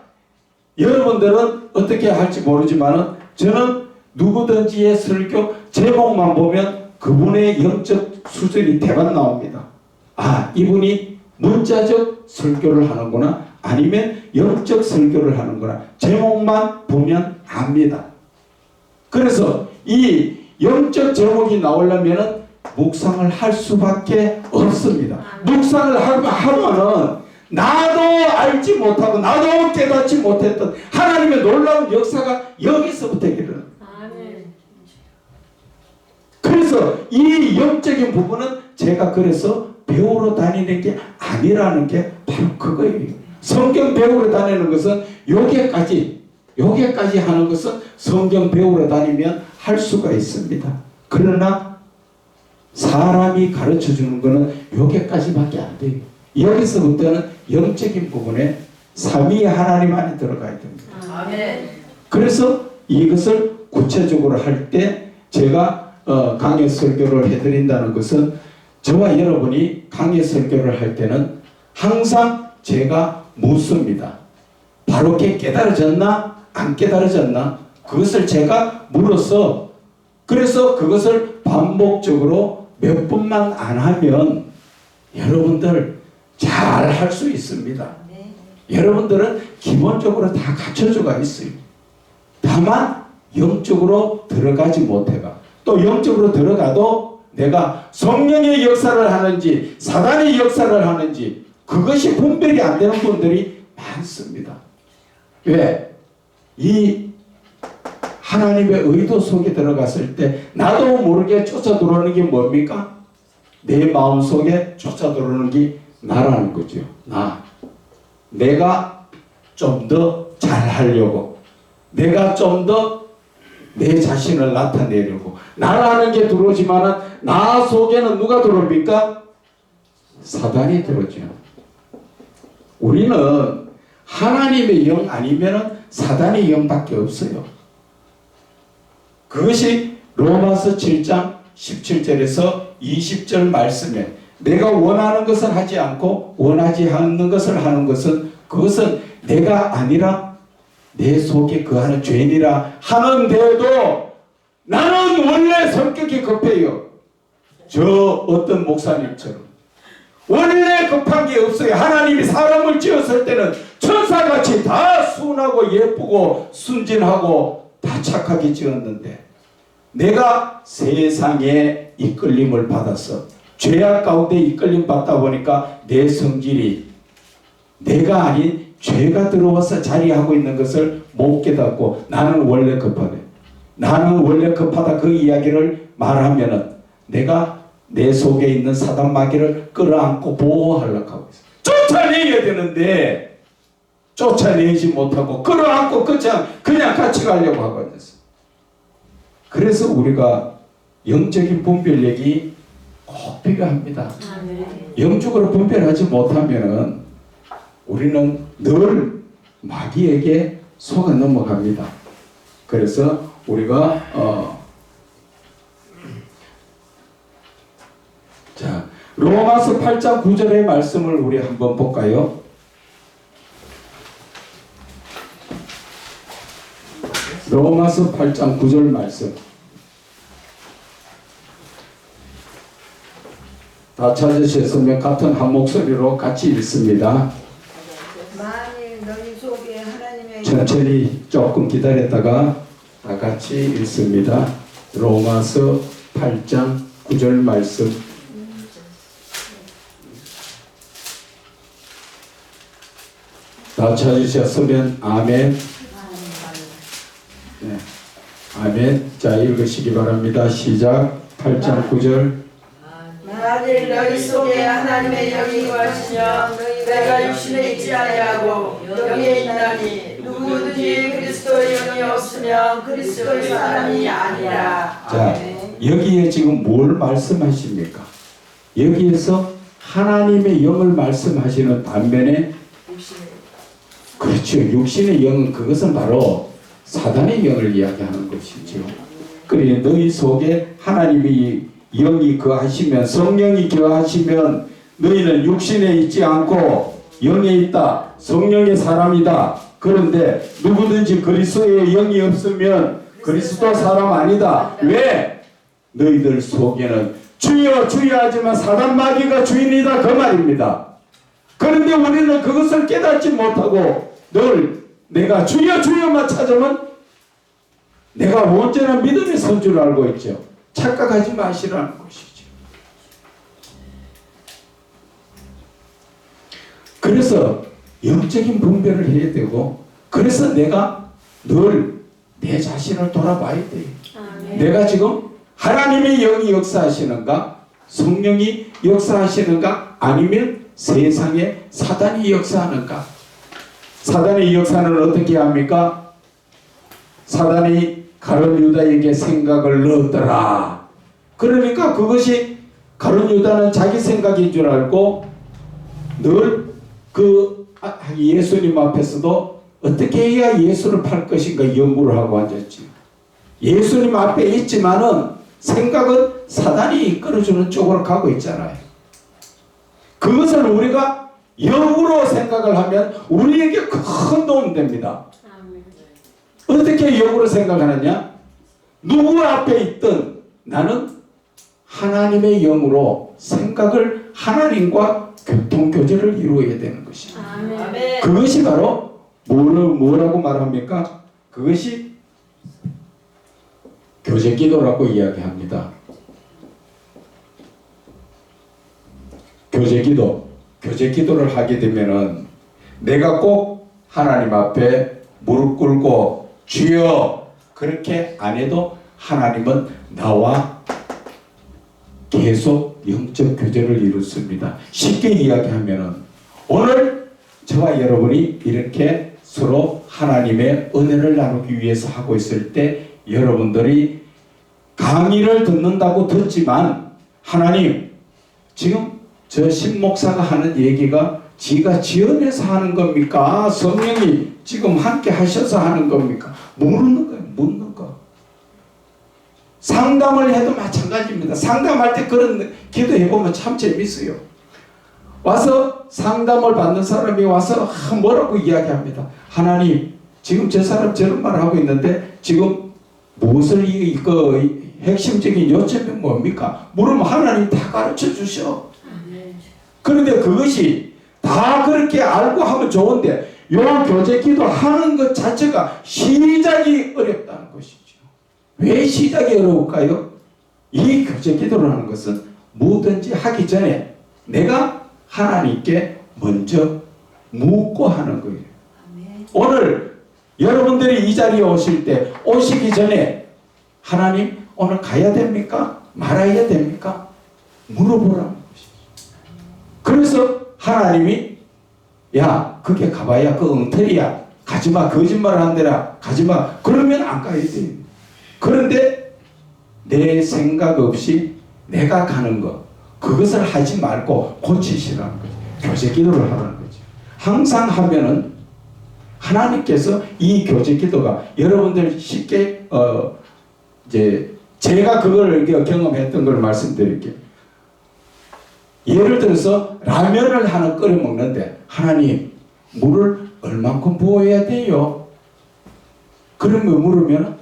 여러분들은 어떻게 할지 모르지만은 저는 누구든지의 설교 제목만 보면 그분의 영적 수준이 대박 나옵니다. 아, 이분이 문자적 설교를 하는구나, 아니면 영적 설교를 하는구나, 제목만 보면 압니다. 그래서 이 영적 제목이 나오려면 묵상을 할 수밖에 없습니다. 묵상을 하면은 나도 알지 못하고 나도 깨닫지 못했던 하나님의 놀라운 역사가 여기서부터 일어납니다. 그래서 이 영적인 부분은 제가 그래서 배우러 다니는 게 아니라는 게 바로 그거예요. 성경 배우러 다니는 것은 여기까지 하는 것은 성경 배우러 다니면 할 수가 있습니다. 그러나 사람이 가르쳐 주는 것은 여기까지밖에 안 돼요. 여기서부터는 영적인 부분에 삼위 하나님 안에 들어가야 됩니다. 아멘. 그래서 이것을 구체적으로 할 때 제가 강해 설교를 해드린다는 것은 저와 여러분이 강해 설교를 할 때는 항상 제가 묻습니다. 바로게 깨달아졌나? 안 깨달아졌나? 그것을 제가 물어서, 그래서 그것을 반복적으로 몇 번만 안 하면 여러분들 잘 할 수 있습니다. 여러분들은 기본적으로 다 갖춰져가 있어요. 다만 영적으로 들어가지 못해가, 또 영적으로 들어가도 내가 성령의 역사를 하는지 사단의 역사를 하는지 그것이 분별이 안 되는 분들이 많습니다. 왜? 이 하나님의 의도 속에 들어갔을 때 나도 모르게 쫓아 들어오는 게 뭡니까? 내 마음속에 쫓아 들어오는 게 나라는 거죠. 내가 좀 더 잘하려고, 내가 좀 더 내 자신을 나타내려고 나라는 게 들어오지만은 나 속에는 누가 들어옵니까? 사단이 들어오죠. 우리는 하나님의 영 아니면은 사단의 영밖에 없어요. 그것이 로마서 7장 17절에서 20절 말씀에 내가 원하는 것을 하지 않고 원하지 않는 것을 하는 것은 그것은 내가 아니라 내 속에 그하는 죄니라 하는데도 나는 원래 성격이 급해요. 저 어떤 목사님처럼 원래 급한 게 없어요. 하나님이 사람을 지었을 때는 천사같이 다 순하고 예쁘고 순진하고 다 착하게 지었는데 내가 세상에 이끌림을 받았어. 죄악 가운데 이끌림 받다 보니까 내 성질이 내가 아닌 죄가 들어와서 자리하고 있는 것을 못 깨닫고 나는 원래 급하네. 나는 원래 급하다 그 이야기를 말하면은 내가 내 속에 있는 사단 마귀를 끌어안고 보호하려고 하고 있어. 쫓아내야 되는데 쫓아내지 못하고 끌어안고 그냥 같이 가려고 하고 있어. 그래서 우리가 영적인 분별력이 꼭 필요합니다. 영적으로 분별하지 못하면은 우리는 늘 마귀에게 속아 넘어갑니다. 그래서 우리가 자 로마서 8장 9절의 말씀을 우리 한번 볼까요? 로마서 8장 9절 말씀. 다 찾으셨으면 같은 한 목소리로 같이 읽습니다. 만일 너희 속에 하나님의 천천히 조금 기다렸다가 다 같이 읽습니다. 로마서 8장 9절 말씀. 다 찾으셨으면 아멘. 네. 아멘. 자, 읽으시기 바랍니다. 시작. 8장 9절. 만일 너희 속에 하나님의 영이 거하시며 내가 육신에 있지 아니하고 영에 있나니 누구든지 그리스도의 영이 없으면 그리스도의 사람이 아니라. 자, 여기에 지금 뭘 말씀하십니까? 여기에서 하나님의 영을 말씀하시는 반면에 그렇죠. 육신의 영은 그것은 바로 사단의 영을 이야기하는 것이죠. 그래 너희 속에 하나님의 영이 거하시면 성령이 거하시면 너희는 육신에 있지 않고 영에 있다. 성령의 사람이다. 그런데 누구든지 그리스도의 영이 없으면 그리스도 사람 아니다. 왜? 너희들 속에는 주여 주여 하지만 사단 마귀가 주인이다 그 말입니다. 그런데 우리는 그것을 깨닫지 못하고 늘 내가 주여 주여만 찾으면 내가 온전한 믿음의 선줄 알고 있죠. 착각하지 마시라는 것이죠. 그래서 영적인 분별을 해야 되고, 그래서 내가 늘 내 자신을 돌아봐야 돼요. 내가 지금 하나님의 영이 역사하시는가, 성령이 역사하시는가, 아니면 세상에 사단이 역사하는가. 사단의 역사는 어떻게 합니까? 사단이 가룟 유다에게 생각을 넣었더라. 그러니까 그것이 가룟 유다는 자기 생각인 줄 알고 늘 그 예수님 앞에서도 어떻게 해야 예수를 팔 것인가 연구를 하고 앉았지. 예수님 앞에 있지만은 생각은 사단이 이끌어주는 쪽으로 가고 있잖아요. 그것을 우리가 영으로 생각을 하면 우리에게 큰 도움 됩니다. 어떻게 영으로 생각하느냐? 누구 앞에 있든 나는 하나님의 영으로 생각을 하나님과 교통교제를 이루어야 되는 것입니다. 아멘. 그것이 바로 뭐라고 말합니까? 그것이 교제기도라고 이야기합니다. 교제기도를 하게 되면은 내가 꼭 하나님 앞에 무릎 꿇고 주여 그렇게 안 해도 하나님은 나와 계속 영적 교제를 이루습니다. 쉽게 이야기하면은 오늘 저와 여러분이 이렇게 서로 하나님의 은혜를 나누기 위해서 하고 있을 때 여러분들이 강의를 듣는다고 듣지만 하나님 지금 저 신목사가 하는 얘기가 지가 지어내서 하는 겁니까? 성령이 지금 함께 하셔서 하는 겁니까? 모르는 거예요. 묻는 거. 상담을 해도 마찬가지입니다. 상담할 때 그런 기도해보면 참 재밌어요. 와서 상담을 받는 사람이 와서 뭐라고 이야기합니다. 하나님 지금 저 사람 저런 말을 하고 있는데 지금 무엇을 핵심적인 요점이 뭡니까? 물으면 하나님 다 가르쳐 주셔. 그런데 그것이 다 그렇게 알고 하면 좋은데 요 교제 기도 하는 것 자체가 시작이 어렵다는 것이죠. 왜 시작이 어려울까요? 이 교제 기도를 하는 것은 뭐든지 하기 전에 내가 하나님께 먼저 묻고 하는 거예요. 오늘 여러분들이 이 자리에 오실 때 오시기 전에 하나님 오늘 가야 됩니까? 말아야 됩니까? 물어보라는 것이죠. 그래서 하나님이 야 그게 가봐야 그 엉터리야. 가지마. 거짓말 한대라. 가지마. 그러면 안 가야 돼요. 그런데 내 생각 없이 내가 가는 것 그것을 하지 말고 고치시라는 거죠. 교제 기도를 하라는 거죠. 항상 하면은 하나님께서 이 교제 기도가 여러분들 쉽게 이제 제가 그걸 경험했던 걸 말씀드릴게요. 예를 들어서 라면을 하나 끓여 먹는데 하나님 물을 얼만큼 부어야 돼요? 그런 거 물으면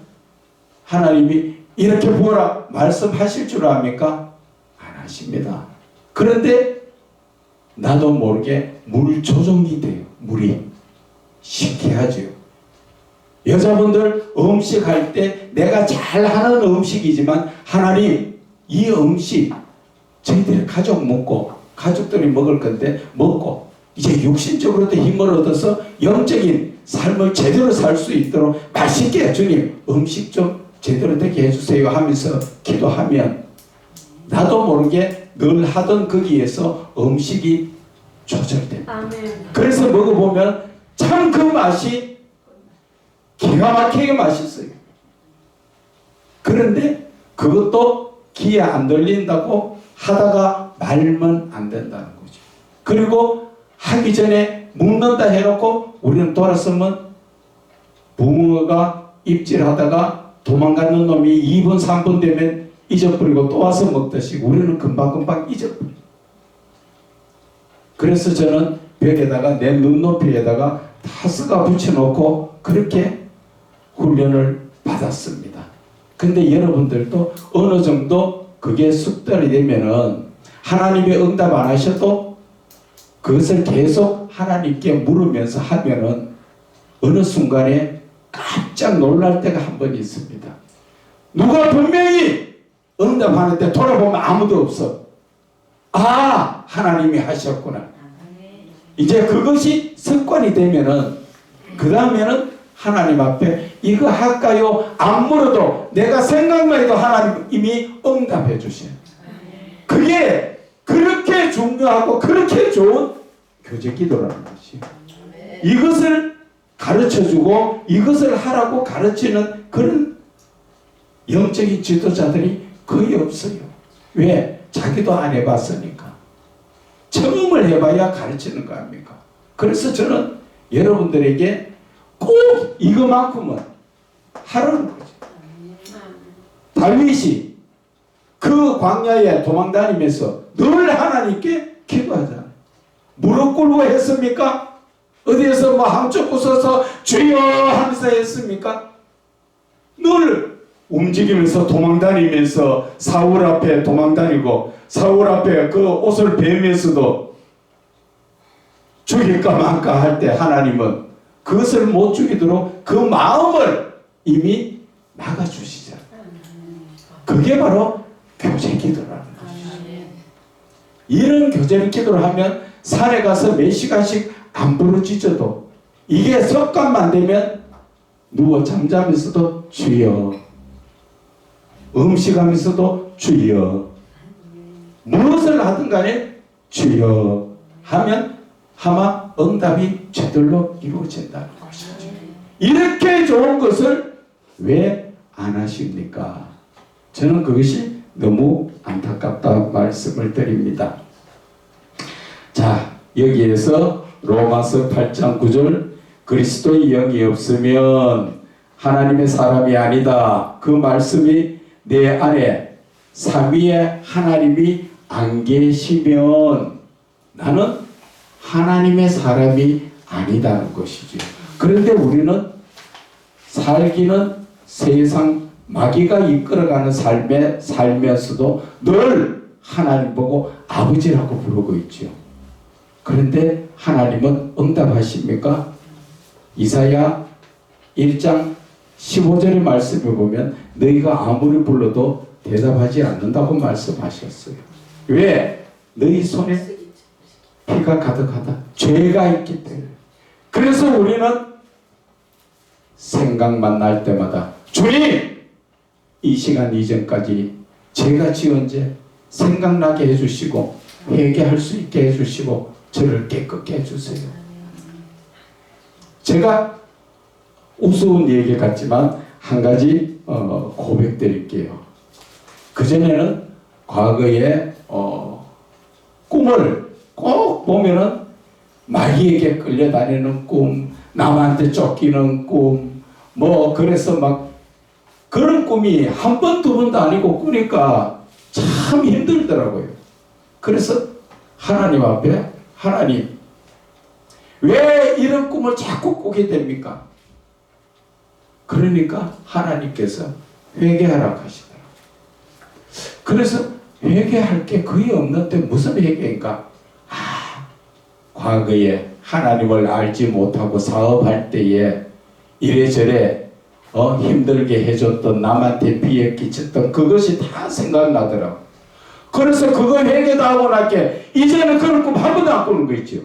하나님이 이렇게 부어라 말씀하실 줄 압니까? 안 하십니다. 그런데 나도 모르게 물 조정이 돼요. 물이 쉽게 하죠. 여자분들 음식할 때 내가 잘하는 음식이지만 하나님 이 음식 저희들이 가족 먹고 가족들이 먹을 건데 먹고 이제 육신적으로도 힘을 얻어서 영적인 삶을 제대로 살 수 있도록 맛있게 주님 음식 좀 제대로 되게 해주세요 하면서 기도하면 나도 모르게 늘 하던 거기에서 음식이 조절됩니다. 아멘. 그래서 먹어보면 참 그 맛이 기가 막히게 맛있어요. 그런데 그것도 귀에 안 들린다고 하다가 말면 안 된다는 거죠. 그리고 하기 전에 묵는다 해놓고 우리는 돌아서면 붕어가 입질하다가 도망가는 놈이 2분 3분 되면 잊어버리고 또 와서 먹듯이 우리는 금방금방 잊어버려요. 그래서 저는 벽에다가 내 눈높이에다가 다 쓰가 붙여놓고 그렇게 훈련을 받았습니다. 근데 여러분들도 어느 정도 그게 숙달이 되면은 하나님의 응답 안 하셔도 그것을 계속 하나님께 물으면서 하면은 어느 순간에 깜짝 놀랄 때가 한 번 있습니다. 누가 분명히 응답하는데 돌아보면 아무도 없어. 아, 하나님이 하셨구나. 이제 그것이 습관이 되면은 그 다음에는 하나님 앞에 이거 할까요? 안 물어도 내가 생각만 해도 하나님이 응답해 주셔요. 그게 그렇게 중요하고 그렇게 좋은 교제 기도라는 것이. 이것을 가르쳐주고 이것을 하라고 가르치는 그런 영적인 지도자들이 거의 없어요. 왜? 자기도 안 해봤으니까. 처음을 해봐야 가르치는 거 아닙니까? 그래서 저는 여러분들에게 꼭 이거만큼은 하라는 거죠. 다윗이 그 광야에 도망다니면서 늘 하나님께 기도하잖아요. 무릎 꿇고 했습니까? 어디에서 뭐 한쪽 부서서 주여 하면서 했습니까? 늘 움직이면서 도망다니면서 사울 앞에 도망다니고 사울 앞에 그 옷을 베면서도 죽일까 말까 할 때 하나님은 그것을 못 죽이도록 그 마음을 이미 막아주시잖아요. 그게 바로 교제 기도라는 것이죠. 이런 교제 기도를 하면 산에 가서 몇 시간씩 안 부르짖어도 이게 습관만 되면 누워 잠자면서도 주여, 음식하면서도 주여, 무엇을 하든 간에 주여 하면 아마 응답이 저절로 이루어진다는 것이죠. 이렇게 좋은 것을 왜 안 하십니까? 저는 그것이 너무 안타깝다 말씀을 드립니다. 자, 여기에서 로마서 8장 9절 그리스도의 영이 없으면 하나님의 사람이 아니다. 그 말씀이 내 안에 삼위의 하나님이 안 계시면 나는 하나님의 사람이 아니다는 것이죠. 그런데 우리는 살기는 세상 마귀가 이끌어가는 삶에 살면서도 늘 하나님 보고 아버지라고 부르고 있죠. 그런데 하나님은 응답하십니까? 이사야 1장 15절의 말씀을 보면 너희가 아무리 불러도 대답하지 않는다고 말씀하셨어요. 왜? 너희 손에 피가 가득하다. 죄가 있기 때문에. 그래서 우리는 생각만 날 때마다 주님! 이 시간 이전까지 제가 지은 죄 생각나게 해주시고 회개할 수 있게 해주시고 저를 깨끗게 해주세요. 제가 우스운 얘기 같지만 한 가지 고백 드릴게요. 그전에는 과거에 꿈을 꼭 보면은 마귀에게 끌려다니는 꿈, 남한테 쫓기는 꿈, 뭐 그래서 막 그런 꿈이 한 번, 두 번도 아니고 꾸니까 참 힘들더라고요. 그래서 하나님 앞에 하나님 왜 이런 꿈을 자꾸 꾸게 됩니까? 그러니까 하나님께서 회개하라고 하시더라고요. 그래서 회개할 게 거의 없는데 무슨 회개인가? 과거에 하나님을 알지 못하고 사업할 때에 이래저래 힘들게 해줬던 남한테 피해 끼쳤던 그것이 다 생각나더라고. 그래서 그거 회개도 하고 나게 이제는 그런 꿈 한 번도 안 꾸는 거 있죠.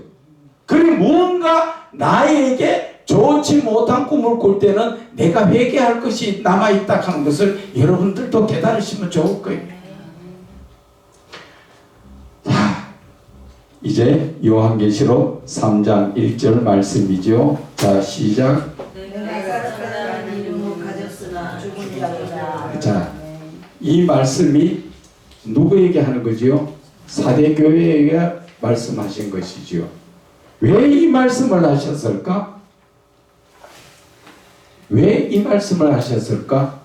그리고 뭔가 나에게 좋지 못한 꿈을 꿀 때는 내가 회개할 것이 남아있다 하는 것을 여러분들도 깨달으시면 좋을 거예요. 자, 이제 요한계시록 3장 1절 말씀이죠. 자, 시작. 자, 이 말씀이 누구에게 하는 거지요? 사대교회에게 말씀하신 것이지요. 왜 이 말씀을 하셨을까? 왜 이 말씀을 하셨을까?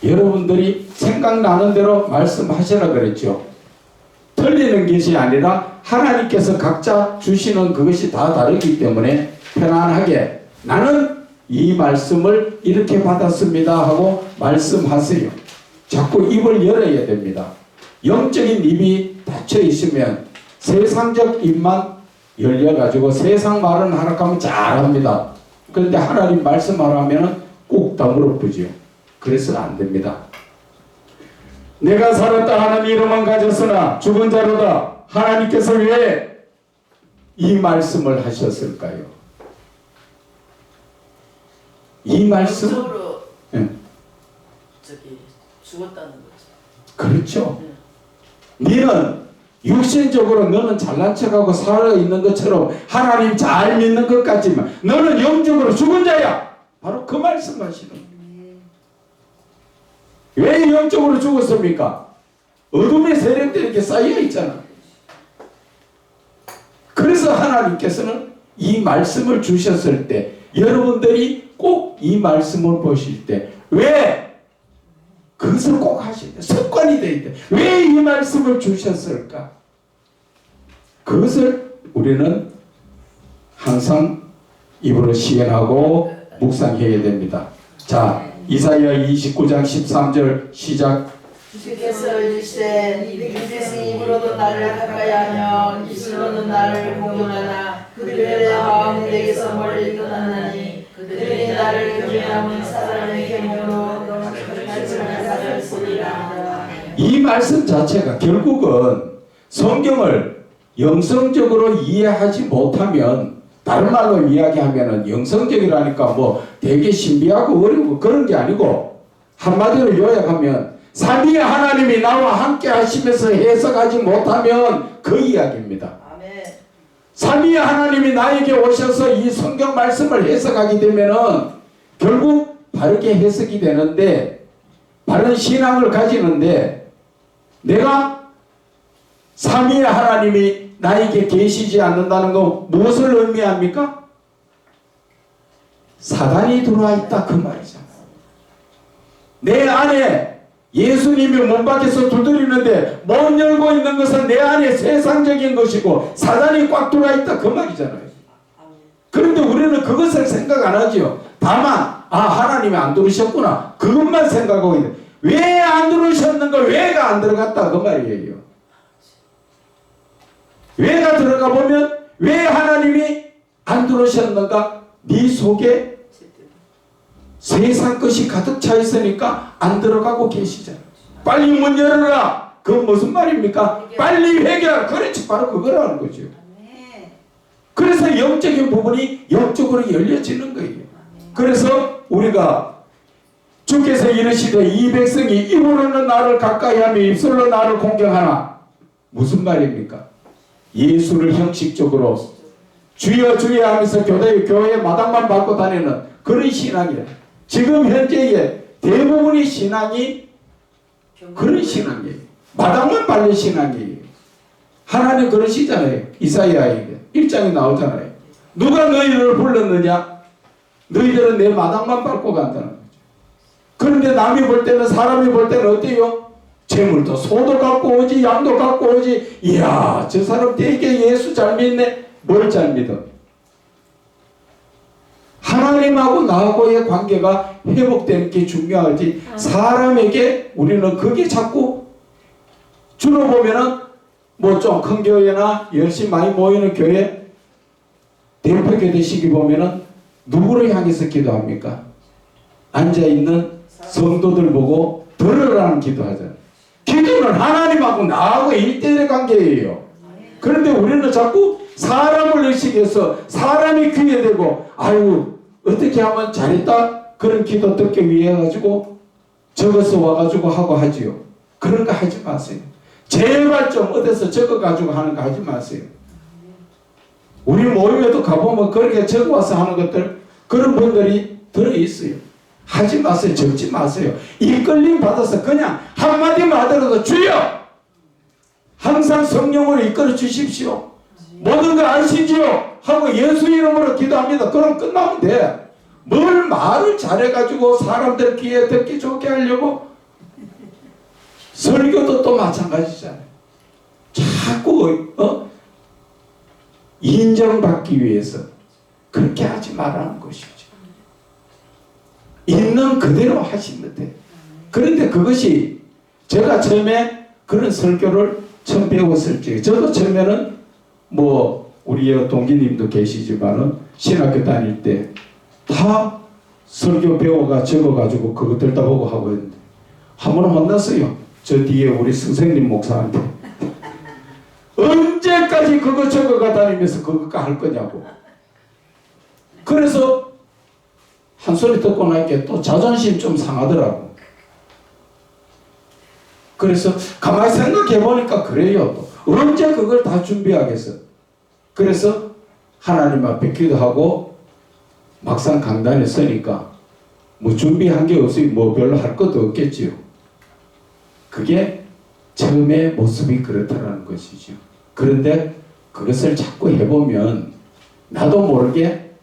여러분들이 생각나는 대로 말씀하시라 그랬죠. 틀리는 것이 아니라 하나님께서 각자 주시는 그것이 다 다르기 때문에 편안하게 나는 이 말씀을 이렇게 받았습니다 하고 말씀하세요. 자꾸 입을 열어야 됩니다. 영적인 입이 닫혀 있으면 세상적 입만 열려가지고 세상 말은 하라 하면 잘합니다. 그런데 하나님 말씀하라면 꼭 다물어보지요. 그래서 안 됩니다. 내가 살았다 하는 이름은 가졌으나 죽은 자로다. 하나님께서 왜 이 말씀을 하셨을까요? 이 말씀 영적으로 예. 저기 죽었다는 거죠. 그렇죠. 너는 육신적으로 너는 잘난 척하고 살아있는 것처럼 하나님 잘 믿는 것 같지만 너는 영적으로 죽은 자야. 바로 그 말씀하시는 거예요. 왜 영적으로 죽었습니까? 어둠의 세력들이 이렇게 쌓여 있잖아. 그래서 하나님께서는 이 말씀을 주셨을 때 여러분들이 꼭 이 말씀을 보실 때 왜 그것을 꼭 하셔야 돼. 습관이 되어 있대. 왜 이 말씀을 주셨을까? 그것을 우리는 항상 입으로 시연하고 묵상해야 됩니다. 자, 이사야 29장 13절 시작. 주께서 이르시되 네 입으로도 나를 가까이 하며 입술로는 나를 공경하나 그들의 마음은 내게서 멀리 떠나나니 그들이 나를 경외하는 사람의 경외로 가르침을 받을 소리라. 이 말씀 자체가 결국은 성경을 영성적으로 이해하지 못하면 다른 말로 이야기하면은 영성적이라니까 뭐 되게 신비하고 어렵고 그런 게 아니고 한마디로 요약하면 삼위의 하나님이 나와 함께 하시면서 해석하지 못하면 그 이야기입니다. 아멘. 삼위의 하나님이 나에게 오셔서 이 성경 말씀을 해석하게 되면은 결국 바르게 해석이 되는데 바른 신앙을 가지는데 내가 삼위의 하나님이 나에게 계시지 않는다는 거 무엇을 의미합니까? 사단이 들어와 있다 그 말이잖아. 내 안에 예수님이 문 밖에서 두드리는데 못 열고 있는 것은 내 안에 세상적인 것이고 사단이 꽉 들어와 있다 그 말이잖아요. 그런데 우리는 그것을 생각 안 하죠. 다만 하나님이 안 들으셨구나 그것만 생각하고 있는. 왜 안 들으셨는가? 왜가 안 들어갔다 그 말이에요. 왜가 들어가 보면 왜 하나님이 안 들으셨는가? 네 속에 세상 것이 가득 차 있으니까 안 들어가고 계시잖아요. 빨리 문 열어라. 그건 무슨 말입니까? 빨리 회개하라. 그렇지 바로 그거라는 거죠. 그래서 영적인 부분이 영적으로 열려지는 거예요. 그래서 우리가 주께서 이르시되 이 백성이 입으로는 나를 가까이하며 입술로 나를 공경하나 무슨 말입니까? 예수를 형식적으로 주여 주여 하면서 교회 마당만 밟고 다니는 그런 신앙이에요. 지금 현재의 대부분의 신앙이 그런 신앙이에요. 마당만 밟는 신앙이에요. 하나님 그러시잖아요. 이사야에게 1장에 나오잖아요. 누가 너희를 불렀느냐? 너희들은 내 마당만 밟고 간다는 거죠. 그런데 남이 볼 때는 사람이 볼 때는 어때요? 재물도 소도 갖고 오지 양도 갖고 오지. 이야 저 사람 되게 예수 잘 믿네. 뭘 잘 믿어? 하나님하고 나하고의 관계가 회복되는 게 중요하지. 사람에게 우리는 그게 자꾸 주로 보면은 뭐 좀 큰 교회나 열심히 많이 모이는 교회 대표 교대식이 보면은 누구를 향해서 기도합니까? 앉아있는 성도들 보고 들으라는 기도하잖아요. 기도는 하나님하고 나하고 1대1의 관계예요. 그런데 우리는 자꾸 사람을 의식해서 사람이 귀에 대고 아유 어떻게 하면 잘했다 그런 기도 듣기 위해 가지고 적어서 와가지고 하고 하지요. 그런 거 하지 마세요. 제발 좀 어디서 적어가지고 하는 거 하지 마세요. 우리 모임에도 가보면 그렇게 적어와서 하는 것들 그런 분들이 들어있어요. 하지 마세요. 적지 마세요. 이끌림 받아서 그냥 한마디만 하더라도 주여 항상 성령으로 이끌어 주십시오. 모든 걸 아시지요? 하고 예수 이름으로 기도합니다. 그럼 끝나면 돼. 뭘 말을 잘해가지고 사람들 귀에 듣기 좋게 하려고. 설교도 또 마찬가지잖아요. 자꾸 인정받기 위해서 그렇게 하지 말라는 것이죠. 있는 그대로 하시면 돼. 그런데 그것이 제가 처음에 그런 설교를 처음 배웠을 때, 저도 처음에는 뭐 우리 동기님도 계시지만은 신학교 다닐 때 다 설교 배워가 적어가지고 그거 들다 보고 하고 했는데 한 번은 혼났어요. 저 뒤에 우리 선생님 목사한테. 언제까지 그거 적어가 다니면서 그거 할 거냐고. 그래서 한 소리 듣고 나니까 또 자존심 좀 상하더라고. 그래서 가만히 생각해 보니까 그래요. 또 언제 그걸 다 준비하겠어. 그래서 하나님 앞에 기도하고 막상 강단에 서니까 뭐 준비한 게 없으니 뭐 별로 할 것도 없겠지요. 그게 처음의 모습이 그렇다라는 것이죠. 그런데 그것을 자꾸 해보면 나도 모르게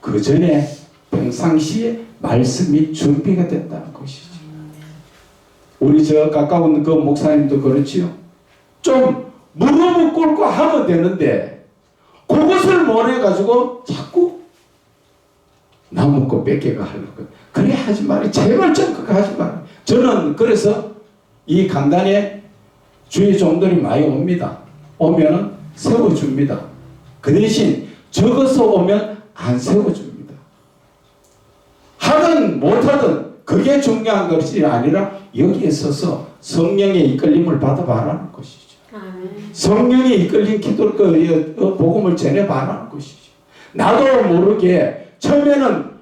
그 전에 평상시에 말씀이 준비가 된다는 것이죠. 우리 저 가까운 그 목사님도 그렇지요. 좀 무릎을 꿇고 하면 되는데 그것을 못해가지고 자꾸 남의 거 뺏겨가 하려고. 그래 하지 말아요. 제발 좀 그거 하지 말아요. 저는 그래서 이 강단에 주의 종들이 많이 옵니다. 오면은 세워줍니다. 그 대신 적어서 오면 안 세워줍니다. 하든 못하든 그게 중요한 것이 아니라 여기에 서서 성령의 이끌림을 받아봐라는 것이죠. 성령의 이끌린 기도를 복음을 전해봐라는 것이죠. 나도 모르게 처음에는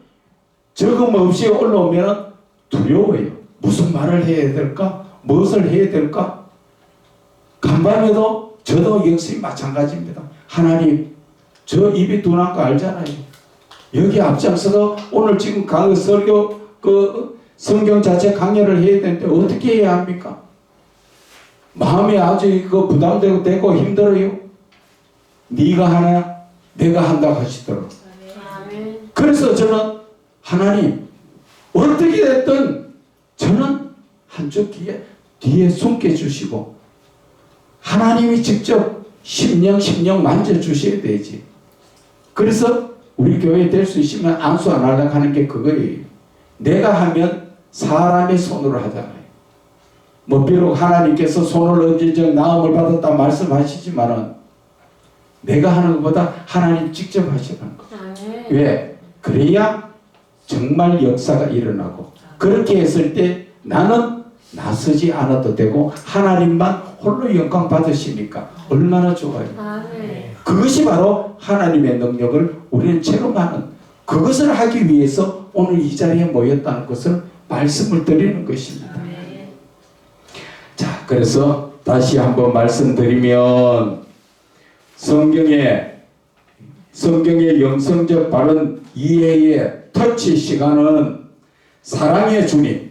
적음 없이 올라오면 두려워요. 무슨 말을 해야 될까? 무엇을 해야 될까? 간밤에도 저도 역시 마찬가지입니다. 하나님, 저 입이 둔한 거 알잖아요. 여기 앞장서서 오늘 지금 설교 그 성경 자체 강연을 해야 되는데 어떻게 해야 합니까? 마음이 아주 부담되고 힘들어요. 네가 하나 내가 한다고 하시더라고요. 그래서 저는 하나님 어떻게 됐든 저는 한쪽 뒤에 숨겨주시고 하나님이 직접 심령 만져주셔야 되지. 그래서 우리 교회에 될 수 있으면 안수 안 하려고 하는 게 그거예요. 내가 하면 사람의 손으로 하잖아요. 뭐 비록 하나님께서 손을 얹어져 나음을 받았다 말씀하시지만은 내가 하는 것보다 하나님 직접 하시는 거. 왜? 그래야 정말 역사가 일어나고 그렇게 했을 때 나는 나서지 않아도 되고 하나님만 홀로 영광 받으시니까 얼마나 좋아요. 그것이 바로 하나님의 능력을 우리는 체험하는, 그것을 하기 위해서 오늘 이 자리에 모였다는 것을 말씀을 드리는 것입니다. 자, 그래서 다시 한번 말씀드리면 성경의 영성적 바른 이해의 터치 시간은 사랑의 주님,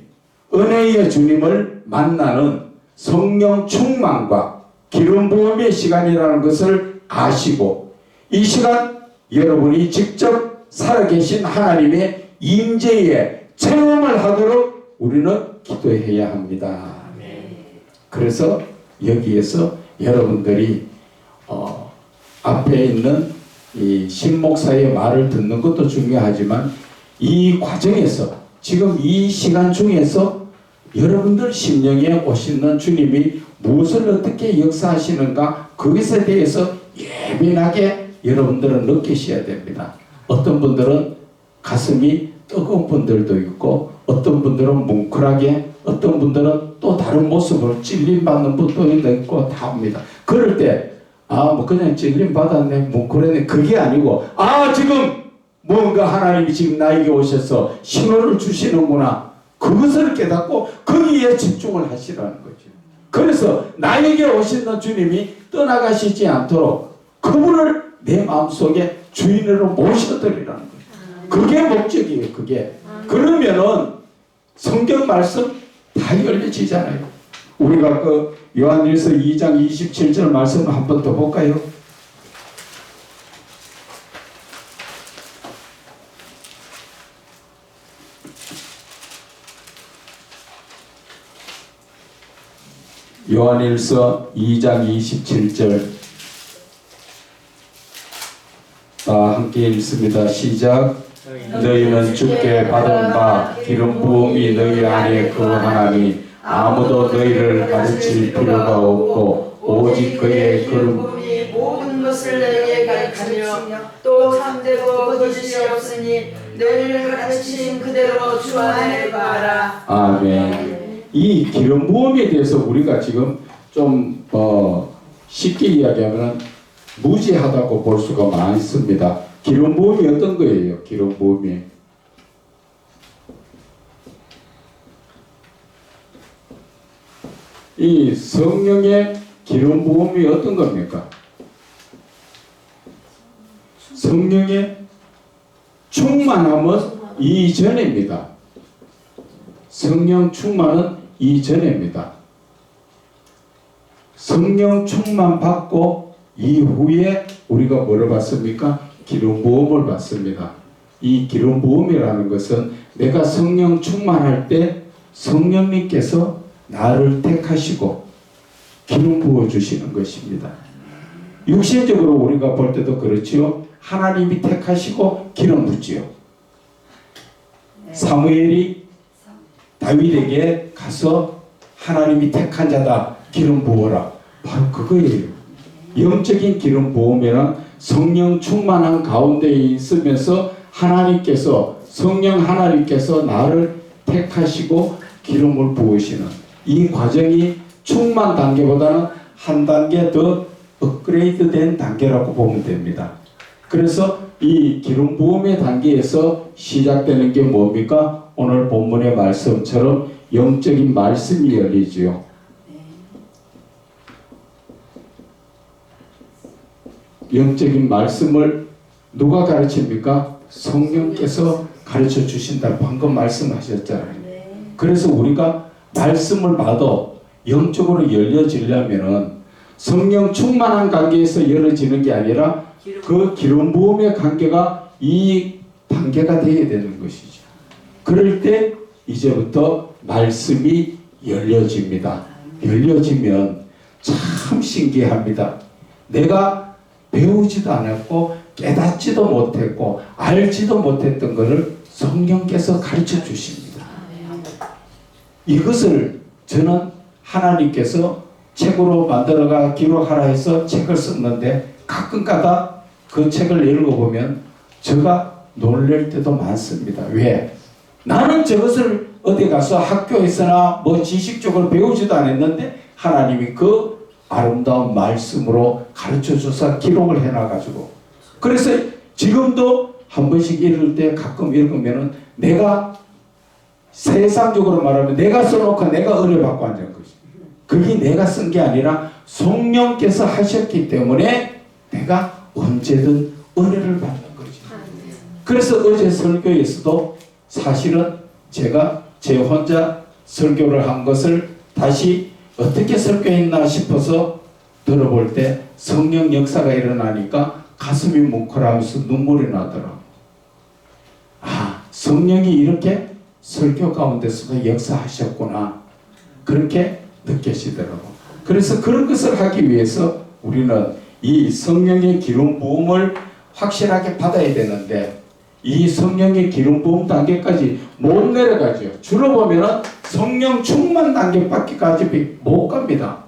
은혜의 주님을 만나는 성령 충만과 기름 부음의 시간이라는 것을 아시고 이 시간 여러분이 직접 살아계신 하나님의 임재의 체험을 하도록 우리는 기도해야 합니다. 그래서 여기에서 여러분들이 앞에 있는 이 신목사의 말을 듣는 것도 중요하지만 이 과정에서 지금 이 시간 중에서 여러분들 심령에 오시는 주님이 무엇을 어떻게 역사하시는가 그것에 대해서 예민하게 여러분들은 느끼셔야 됩니다. 어떤 분들은 가슴이 뜨거운 분들도 있고 어떤 분들은 뭉클하게 어떤 분들은 또 다른 모습으로 찔림받는 분도 있고 다 합니다. 그럴 때 뭐 그냥 찔림받았네 뭉클했네 그게 아니고 지금 뭔가 하나님이 지금 나에게 오셔서 신호를 주시는구나 그것을 깨닫고 거기에 집중을 하시라는 거죠. 그래서 나에게 오시는 주님이 떠나가시지 않도록 그분을 내 마음속에 주인으로 모셔드리라는 거죠. 그게 목적이에요. 그게. 그러면은 성경 말씀 다 열려지잖아요. 우리가 그 요한일서 2장 27절 말씀을 한 번 더 볼까요? 요한일서 2장 27절 다 함께 읽습니다. 시작. 너희는 주께 받은 바 기름 부음이 너희 안에 거하나니 아무도 너희를 가르칠 필요가 없고 오직 그의 기름 부음이 모든 것을 너희에게 가르치며 또 참되고 거짓이 없으니 너희를 가르치신 그대로 주 안에 거하라. 아멘. 이 기름 부음에 대해서 우리가 지금 좀 쉽게 이야기하면 무지하다고 볼 수가 많습니다. 기름 부음이 어떤 거예요? 기름 부음이 이 성령의 기름 부음이 어떤 겁니까? 성령의 충만함은 이전입니다. 성령 충만은 이전입니다. 성령 충만 받고 이후에 우리가 뭐를 받습니까? 기름 부음을 받습니다. 이 기름 부음이라는 것은 내가 성령 충만할 때 성령님께서 나를 택하시고 기름 부어 주시는 것입니다. 육신적으로 우리가 볼 때도 그렇지요. 하나님이 택하시고 기름 붓지요. 사무엘이 다윗에게 가서 하나님이 택한 자다 기름 부어라. 바로 그거예요. 영적인 기름 부음에는 성령 충만한 가운데 있으면서 하나님께서 성령 하나님께서 나를 택하시고 기름을 부으시는 이 과정이 충만 단계보다는 한 단계 더 업그레이드 된 단계라고 보면 됩니다. 그래서 이 기름 부음의 단계에서 시작되는 게 뭡니까? 오늘 본문의 말씀처럼 영적인 말씀이 열리지요. 영적인 말씀을 누가 가르칩니까? 성령께서 가르쳐 주신다고 방금 말씀하셨잖아요. 그래서 우리가 말씀을 받아 영적으로 열려지려면은 성령 충만한 관계에서 열어지는 게 아니라 그 기름 부음의 관계가 이 단계가 되게 되는 것이죠. 그럴 때 이제부터 말씀이 열려집니다. 열려지면 참 신기합니다. 내가 배우지도 않았고 깨닫지도 못했고 알지도 못했던 것을 성령께서 가르쳐 주십니다. 이것을 저는 하나님께서 책으로 만들어가 기록하라 해서 책을 썼는데 가끔가다 그 책을 읽어보면 제가 놀랄 때도 많습니다. 왜? 나는 저것을 어디 가서 학교에서나 뭐 지식적으로 배우지도 않았는데 하나님이 그 아름다운 말씀으로 가르쳐줘서 기록을 해놔가지고 그래서 지금도 한 번씩 읽을 때 가끔 읽으면은 내가 세상적으로 말하면 내가 써놓고 내가 은혜 받고 앉은 것이 그게 내가 쓴 게 아니라 성령께서 하셨기 때문에 내가 언제든 은혜를 받는 거지. 그래서 어제 설교에서도 사실은 제가 제 혼자 설교를 한 것을 다시 어떻게 설교했나 싶어서 들어볼 때 성령 역사가 일어나니까 가슴이 뭉클하면서 눈물이 나더라고요. 아, 성령이 이렇게 설교 가운데서도 역사하셨구나. 그렇게 느껴지더라고요. 그래서 그런 것을 하기 위해서 우리는 이 성령의 기름 부음을 확실하게 받아야 되는데 이 성령의 기름 부음 단계까지 못 내려가죠. 주로 보면은 성령 충만 단계밖에까지 못 갑니다.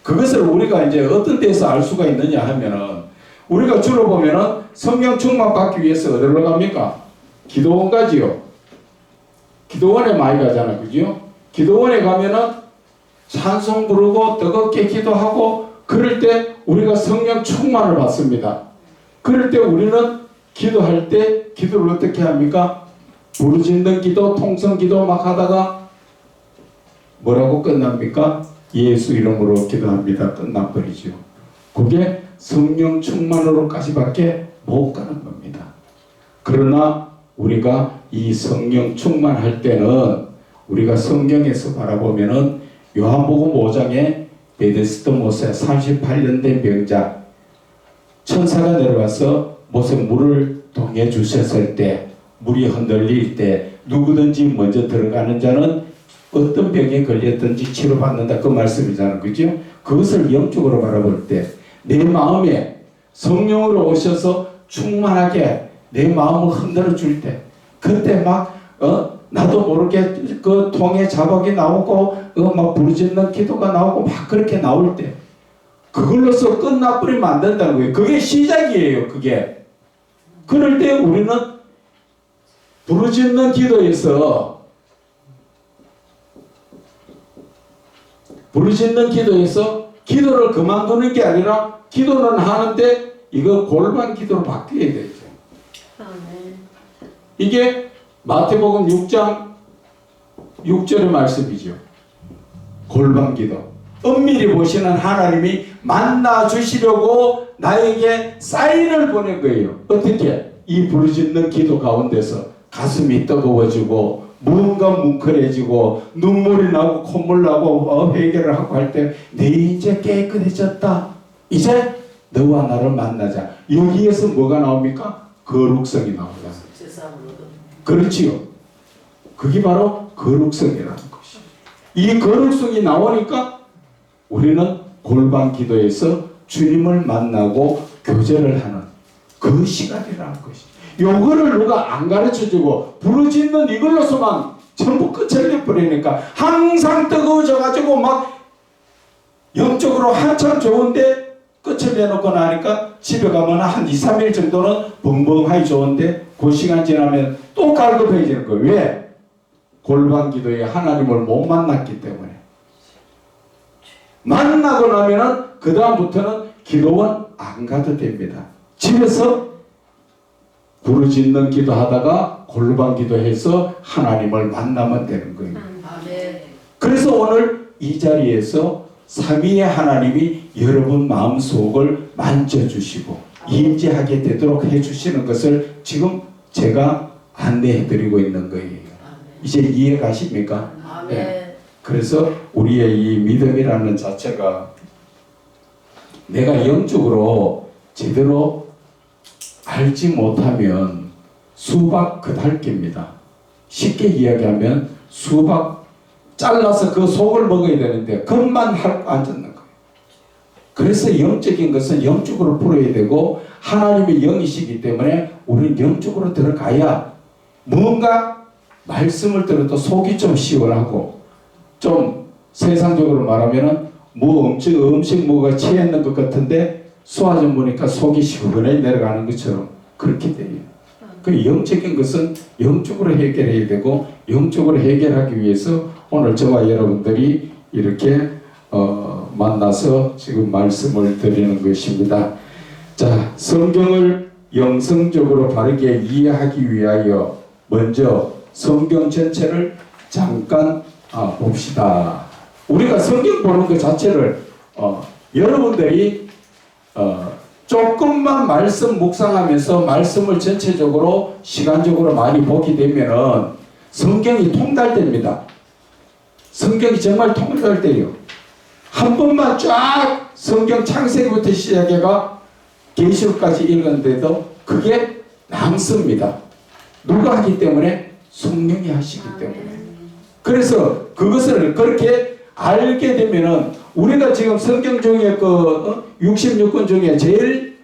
그것을 우리가 이제 어떤 데서 알 수가 있느냐 하면은 우리가 주로 보면은 성령 충만 받기 위해서 어디로 갑니까? 기도원 가지요. 기도원에 많이 가잖아, 그죠? 기도원에 가면은 찬송 부르고 뜨겁게 기도하고 그럴 때 우리가 성령 충만을 받습니다. 그럴 때 우리는 기도할 때 기도를 어떻게 합니까? 부르짖는 기도, 통성 기도 막 하다가 뭐라고 끝납니까? 예수 이름으로 기도합니다. 끝나버리죠. 그게 성령 충만으로까지밖에 못 가는 겁니다. 그러나 우리가 이 성령 충만할 때는 우리가 성경에서 바라보면은 요한복음 5장에 베데스다 모세 38년 된 병자 천사가 내려와서 모세 물을 동해 주셨을 때 물이 흔들릴 때 누구든지 먼저 들어가는 자는 어떤 병에 걸렸든지 치료받는다 그 말씀이잖아요. 그죠? 그것을 영적으로 바라볼 때 내 마음에 성령으로 오셔서 충만하게 내 마음을 흔들어 줄 때, 그때 막 나도 모르게 그 통에 자박이 나오고 막 부르짖는 기도가 나오고 막 그렇게 나올 때, 그걸로서 끝나버리면 안 된다는 거예요. 그게 시작이에요. 그게. 그럴 때 우리는 부르짖는 기도에서 기도를 그만두는 게 아니라 기도는 하는데 이거 골반 기도로 바뀌어야 되죠. 이게 마태복음 6장 6절의 말씀이죠. 골반 기도. 은밀히 보시는 하나님이 만나 주시려고 나에게 사인을 보낸 거예요. 어떻게? 이 부르짖는 기도 가운데서 가슴이 뜨거워지고 뭔가 뭉클해지고 눈물이 나고 콧물 나고 회개를 하고 할 때 내 이제 깨끗해졌다. 이제 너와 나를 만나자. 여기에서 뭐가 나옵니까? 거룩성이 나옵니다. 그렇지요. 그게 바로 거룩성이라는 것이죠. 이 거룩성이 나오니까 우리는 골반 기도에서 주님을 만나고 교제를 하는 그 시간이라는 것이죠. 요거를 누가 안 가르쳐주고 부르짖는 이걸로서만 전부 끝을 내버리니까 항상 뜨거워져가지고 막 영적으로 한참 좋은데 끝을 내놓고 나니까 집에 가면 한 2, 3일 정도는 벙벙하게 좋은데 그 시간 지나면 또 갈급해지는 거예요. 왜? 골반 기도에 하나님을 못 만났기 때문에. 만나고 나면은 그 다음부터는 기도원 안 가도 됩니다. 집에서 부르짖는 기도하다가 골반 기도해서 하나님을 만나면 되는 거예요. 그래서 오늘 이 자리에서 삼위의 하나님이 여러분 마음속을 만져주시고 임재하게 되도록 해주시는 것을 지금 제가 안내해드리고 있는 거예요. 이제 이해 가십니까? 네. 그래서 우리의 이 믿음이라는 자체가 내가 영적으로 제대로 알지 못하면 수박 그달기입니다. 쉽게 이야기하면 수박 잘라서 그 속을 먹어야 되는데 겉만 핥고 앉았는 거예요. 그래서 영적인 것은 영적으로 풀어야 되고 하나님의 영이시기 때문에 우리는 영적으로 들어가야 뭔가 말씀을 들어도 속이 좀 시원하고 좀 세상적으로 말하면은 뭐 음식 뭐가 취했는 것 같은데 소화좀 보니까 속이 시원하게 내려가는 것처럼 그렇게 돼요. 그 영적인 것은 영적으로 해결해야 되고 영적으로 해결하기 위해서 오늘 저와 여러분들이 이렇게 만나서 지금 말씀을 드리는 것입니다. 자, 성경을 영성적으로 바르게 이해하기 위하여 먼저 성경 전체를 잠깐 봅시다. 우리가 성경 보는 것 자체를 여러분들이 조금만 말씀 묵상하면서 말씀을 전체적으로 시간적으로 많이 보게 되면은 성경이 통달됩니다. 성경이 정말 통달돼요. 한 번만 쫙 성경 창세기부터 시작해가 계시록까지 읽었는데도 그게 남습니다. 누가 하기 때문에? 성령이 하시기 때문에. 그래서 그것을 그렇게 알게 되면은 우리가 지금 성경 중에 그 66권 중에 제일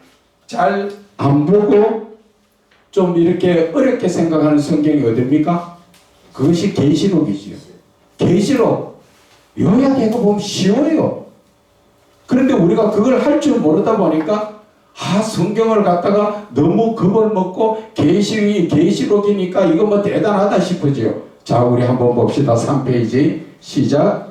잘 안 보고 좀 이렇게 어렵게 생각하는 성경이 어딥니까? 그것이 계시록이지요. 계시록 요약해 보면 쉬워요. 그런데 우리가 그걸 할 줄 모르다 보니까 성경을 갖다가 너무 겁을 먹고 계시록이니까 이거 뭐 대단하다 싶어지요. 자, 우리 한번 봅시다. 3페이지 시작.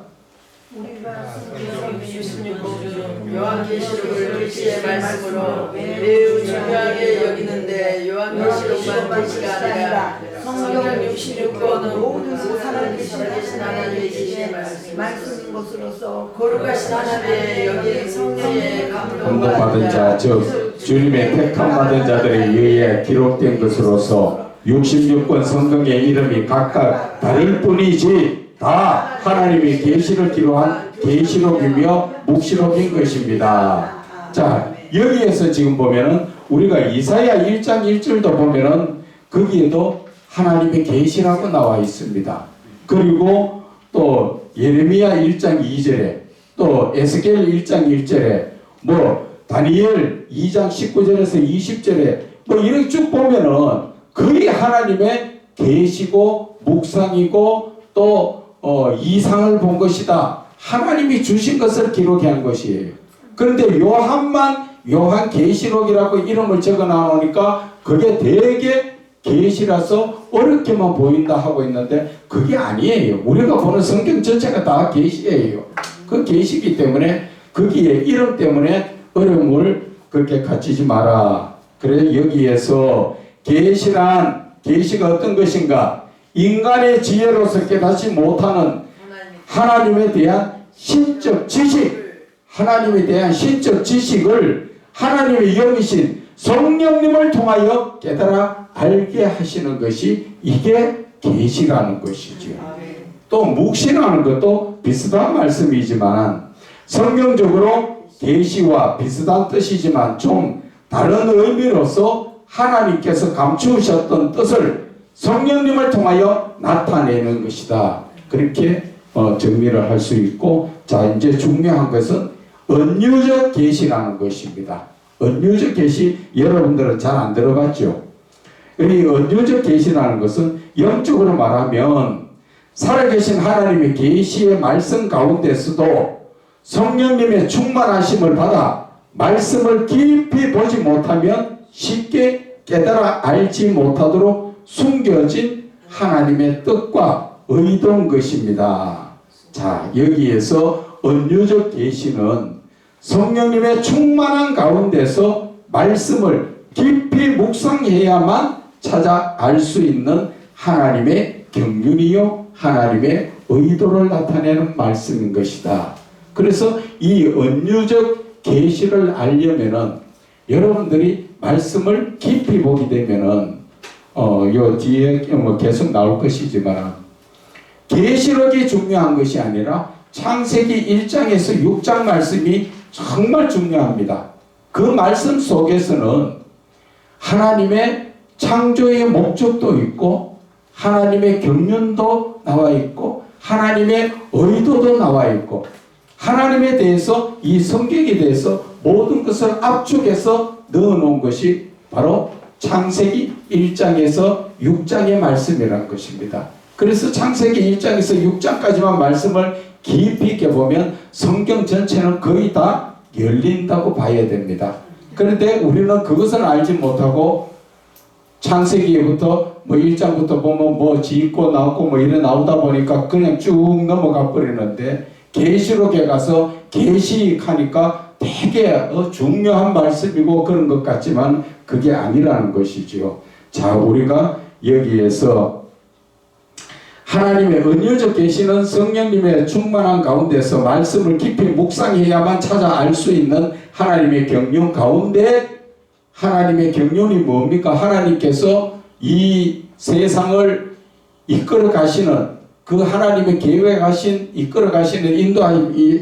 요한계시록을 글씨의 말씀으로 매우 중요하게 여기는데 요한계시록만 글씨가 아니라 성경 66권은 모든 살아계신 하나님의 계시의 말씀인 것으로서 거룩하신 하나님의 여기 성령의 감동받은 자, 즉 주님의 택함받은 자들에 의해 기록된 것으로서 66권 성경의 이름이 각각 다를 뿐이지 다 하나님이 계시를 기록한 계시록이며 묵시록인 것입니다. 자, 여기에서 지금 보면은 우리가 이사야 1장 1절도 보면은 거기에도 하나님의 계시라고 나와 있습니다. 그리고 또 예레미야 1장 2절에 또 에스겔 1장 1절에 뭐 다니엘 2장 19절에서 20절에 뭐 이렇게 쭉 보면은 거의 하나님의 계시고 묵상이고 또 이상을 본 것이다. 하나님이 주신 것을 기록한 것이에요. 그런데 요한 계시록이라고 이름을 적어 나오니까 그게 되게 계시라서 어렵게만 보인다 하고 있는데 그게 아니에요. 우리가 보는 성경 전체가 다 계시예요. 그 계시기 때문에 거기에 이름 때문에 어려움을 그렇게 갖추지 마라. 그래 여기에서 계시가 어떤 것인가? 인간의 지혜로서 깨닫지 못하는 하나님에 대한 신적 지식, 하나님에 대한 신적 지식을 하나님의 영이신 성령님을 통하여 깨달아 알게 하시는 것이 이게 계시라는 것이죠. 또 묵시라는 것도 비슷한 말씀이지만 성경적으로 계시와 비슷한 뜻이지만 좀 다른 의미로서 하나님께서 감추셨던 뜻을 성령님을 통하여 나타내는 것이다. 그렇게 정리를 할 수 있고, 자 이제 중요한 것은 은유적 계시라는 것입니다. 은유적 계시 여러분들은 잘 안 들어봤죠? 이 은유적 계시라는 것은 영적으로 말하면 살아계신 하나님의 계시의 말씀 가운데서도 성령님의 충만하심을 받아 말씀을 깊이 보지 못하면 쉽게 깨달아 알지 못하도록 숨겨진 하나님의 뜻과 의도인 것입니다. 자, 여기에서 은유적 계시는 성령님의 충만한 가운데서 말씀을 깊이 묵상해야만 찾아 알 수 있는 하나님의 경륜이요 하나님의 의도를 나타내는 말씀인 것이다. 그래서 이 은유적 계시를 알려면은 여러분들이 말씀을 깊이 보게 되면은 요 뒤에 뭐 계속 나올 것이지만 계시록이 중요한 것이 아니라 창세기 1장에서 6장 말씀이 정말 중요합니다. 그 말씀 속에서는 하나님의 창조의 목적도 있고 하나님의 경륜도 나와 있고 하나님의 의도도 나와 있고 하나님에 대해서 이 성경에 대해서 모든 것을 압축해서 넣어놓은 것이 바로 창세기 1장에서 6장의 말씀이라는 것입니다. 그래서 창세기 1장에서 6장까지만 말씀을 깊이 있게 보면 성경 전체는 거의 다 열린다고 봐야 됩니다. 그런데 우리는 그것을 알지 못하고 창세기부터 뭐 1장부터 보면 뭐 짓고 나오고 뭐 이래 나오다 보니까 그냥 쭉 넘어가 버리는데 계시록에 가서 계시하니까 되게 중요한 말씀이고 그런 것 같지만 그게 아니라는 것이지요. 자, 우리가 여기에서 하나님의 은유적 계시는 성령님의 충만한 가운데서 말씀을 깊이 묵상해야만 찾아 알 수 있는 하나님의 경륜 가운데 하나님의 경륜이 뭡니까? 하나님께서 이 세상을 이끌어 가시는 그 하나님의 계획하신 이끌어 가시는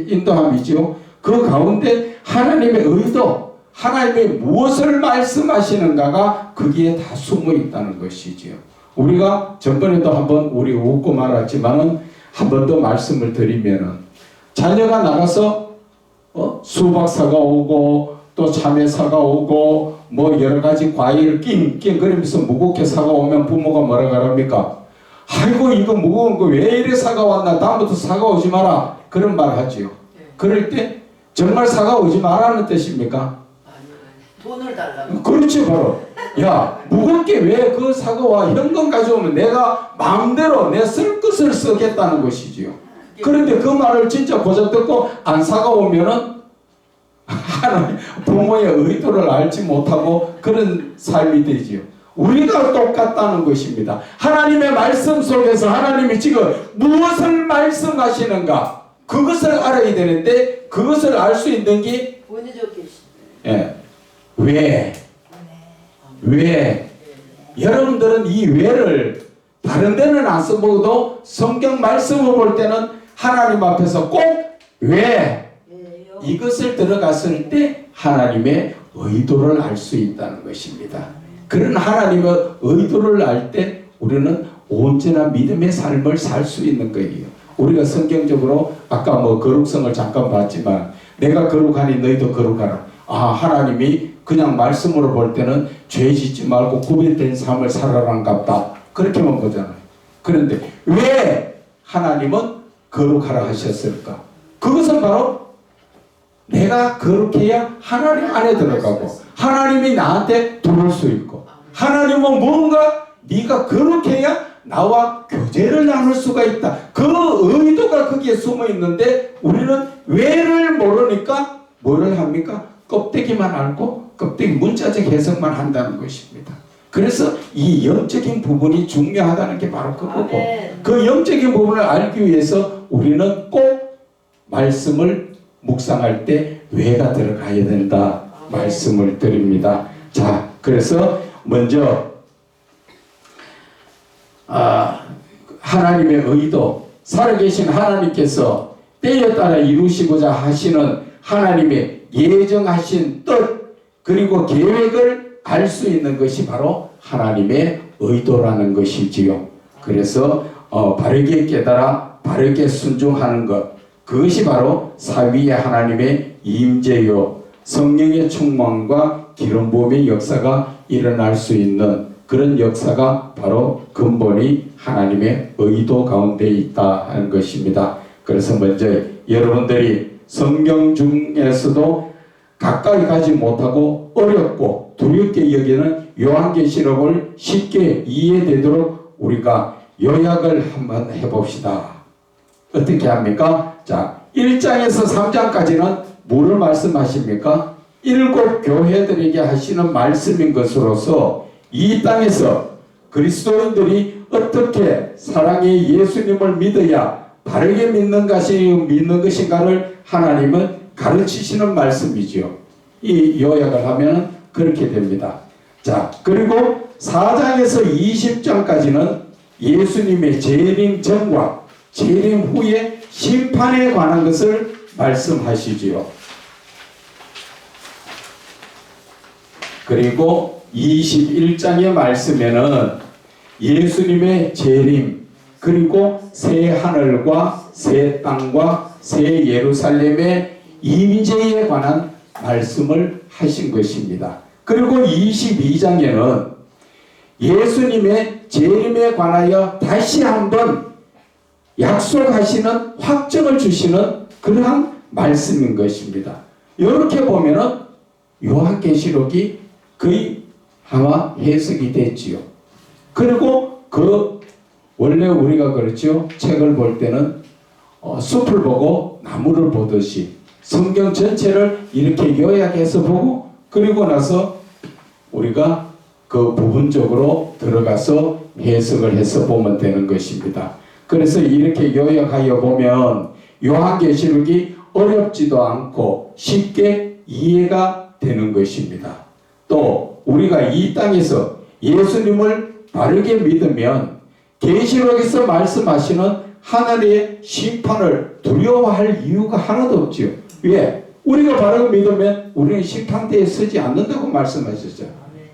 인도함이죠. 그 가운데 하나님의 의도, 하나님의 무엇을 말씀하시는가가 거기에 다 숨어 있다는 것이지요. 우리가 전번에도 한번 우리 웃고 말았지만은 한 번 더 말씀을 드리면은 자녀가 나가서 수박 사가 오고 또 참외 사가 오고 뭐 여러 가지 과일을 낑낑거리면서 무겁게 사가 오면 부모가 뭐라 그럽니까? 아이고 이거 무거운 거 왜 이래 사가 왔나? 다음부터 사가 오지 마라. 그런 말 하지요. 그럴 때 정말 사가 오지 마라는 뜻입니까? 돈을 달라고. 그렇지 바로. 야 무겁게 왜 그 사가 와? 현금 가져오면 내가 마음대로 내 쓸 것을 쓰겠다는 것이지요. 그런데 그 말을 진짜 고작 듣고 안 사가 오면은 하나님 부모의 의도를 알지 못하고 그런 삶이 되지요. 우리가 똑같다는 것입니다. 하나님의 말씀 속에서 하나님이 지금 무엇을 말씀하시는가 그것을 알아야 되는데 그것을 알 수 있는 게 은유적 계시. 예. 왜? 여러분들은 이 왜를 다른 데는 안 써보고도 성경 말씀을 볼 때는 하나님 앞에서 꼭 왜? 이것을 들어갔을 때 하나님의 의도를 알 수 있다는 것입니다. 그런 하나님의 의도를 알 때 우리는 언제나 믿음의 삶을 살 수 있는 거예요. 우리가 성경적으로 아까 뭐 거룩성을 잠깐 봤지만 내가 거룩하니 너희도 거룩하라. 아, 하나님이 그냥 말씀으로 볼 때는 죄 짓지 말고 구별된 삶을 살아란갑다. 그렇게만 보잖아요. 그런데 왜 하나님은 거룩하라 하셨을까? 그것은 바로 내가 거룩해야 하나님 안에 들어가고 하나님이 나한테 들어올 수 있고, 하나님은 뭔가 네가 거룩해야 나와 교제를 나눌 수가 있다. 그 의도가 거기에 숨어 있는데 우리는 왜를 모르니까 뭐를 합니까? 껍데기만 알고 껍데기 문자적 해석만 한다는 것입니다. 그래서 이 영적인 부분이 중요하다는 게 바로 그거고, 그 영적인 부분을 알기 위해서 우리는 꼭 말씀을 묵상할 때 왜가 들어가야 된다 말씀을 드립니다. 자, 그래서 먼저 하나님의 의도, 살아계신 하나님께서 때에 따라 이루시고자 하시는 하나님의 예정하신 뜻, 그리고 계획을 알 수 있는 것이 바로 하나님의 의도라는 것이지요. 그래서 바르게 깨달아 바르게 순종하는 것, 그것이 바로 사위의 하나님의 임재요, 성령의 충만과 기름 부음의 역사가 일어날 수 있는 그런 역사가 바로 근본이 하나님의 의도 가운데 있다 하는 것입니다. 그래서 먼저 여러분들이 성경 중에서도 가까이 가지 못하고 어렵고 두렵게 여기는 요한계시록을 쉽게 이해되도록 우리가 요약을 한번 해봅시다. 어떻게 합니까? 자, 1장에서 3장까지는 뭐를 말씀하십니까? 7 교회들에게 하시는 말씀인 것으로서 이 땅에서 그리스도인들이 어떻게 사랑의 예수님을 믿어야 바르게 믿는 것인가를 하나님은 가르치시는 말씀이지요. 이 요약을 하면 그렇게 됩니다. 자, 그리고 4장에서 20장까지는 예수님의 재림 전과 재림 후의 심판에 관한 것을 말씀하시지요. 그리고 21장의 말씀에는 예수님의 재림, 그리고 새 하늘과 새 땅과 새 예루살렘의 임재에 관한 말씀을 하신 것입니다. 그리고 22장에는 예수님의 재림에 관하여 다시 한번 약속하시는, 확정을 주시는 그러한 말씀인 것입니다. 이렇게 보면은 요한계시록이 거의 아마 해석이 됐지요. 그리고 원래 우리가 그렇죠. 책을 볼 때는 숲을 보고 나무를 보듯이 성경 전체를 이렇게 요약해서 보고, 그리고 나서 우리가 그 부분적으로 들어가서 해석을 해서 보면 되는 것입니다. 그래서 이렇게 요약하여 보면 요한계시록이 어렵지도 않고 쉽게 이해가 되는 것입니다. 또 우리가 이 땅에서 예수님을 바르게 믿으면 계시록에서 말씀하시는 하나님의 심판을 두려워할 이유가 하나도 없지요. 왜? 우리가 바르게 믿으면 우리는 심판대에 서지 않는다고 말씀하셨죠.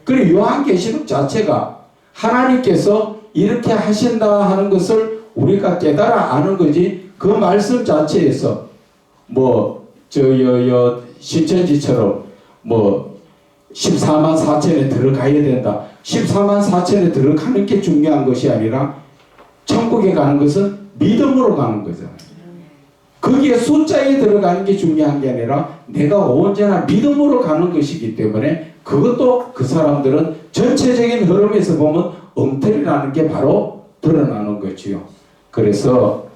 그리고 요한계시록 자체가 하나님께서 이렇게 하신다 하는 것을 우리가 깨달아 아는 거지, 그 말씀 자체에서 신천지처럼 14만 4천에 들어가야 된다, 14만 4천에 들어가는 게 중요한 것이 아니라 천국에 가는 것은 믿음으로 가는 거잖아요. 거기에 숫자에 들어가는 게 중요한 게 아니라 내가 언제나 믿음으로 가는 것이기 때문에, 그것도 그 사람들은 전체적인 흐름에서 보면 엉터리라는 게 바로 드러나는 거지요. 그래서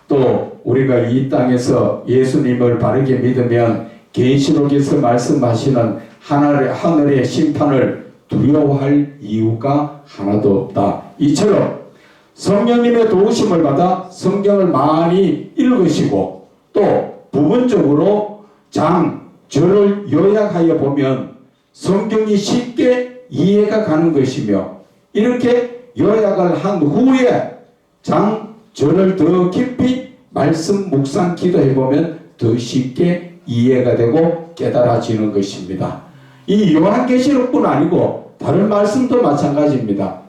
또 우리가 이 땅에서 예수님을 바르게 믿으면 계시록에서 말씀하시는 하늘의 심판을 두려워할 이유가 하나도 없다. 이처럼 성령님의 도우심을 받아 성경을 많이 읽으시고 또 부분적으로 절을 요약하여 보면 성경이 쉽게 이해가 가는 것이며, 이렇게 요약을 한 후에 절을 더 깊이 말씀 묵상 기도해 보면 더 쉽게 이해가 되고 깨달아지는 것입니다. 이 요한계시록뿐 아니고 다른 말씀도 마찬가지입니다.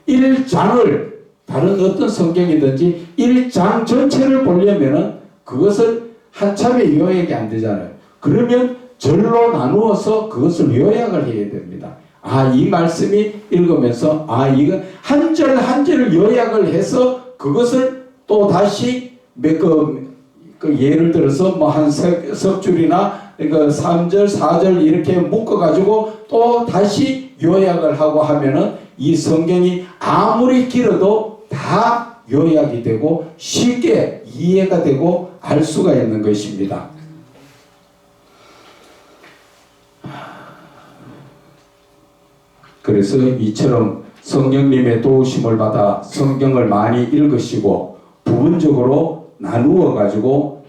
1장을 다른 어떤 성경이든지 1장 전체를 보려면은 그것을 한참에 요약이 안 되잖아요. 그러면 절로 나누어서 그것을 요약을 해야 됩니다. 이 말씀이 읽으면서 이거 한 절 한 절을 요약을 해서 그것을 또 다시 그 예를 들어서 뭐 한 석 줄이나 그 3절 4절 이렇게 묶어 가지고 또 다시 요약을 하고 하면은 이 성경이 아무리 길어도 다 요약이 되고 쉽게 이해가 되고 알 수가 있는 것입니다. 그래서 이처럼 성령님의 도우심을 받아 성경을 많이 읽으시고 부분적으로 나누어 가지고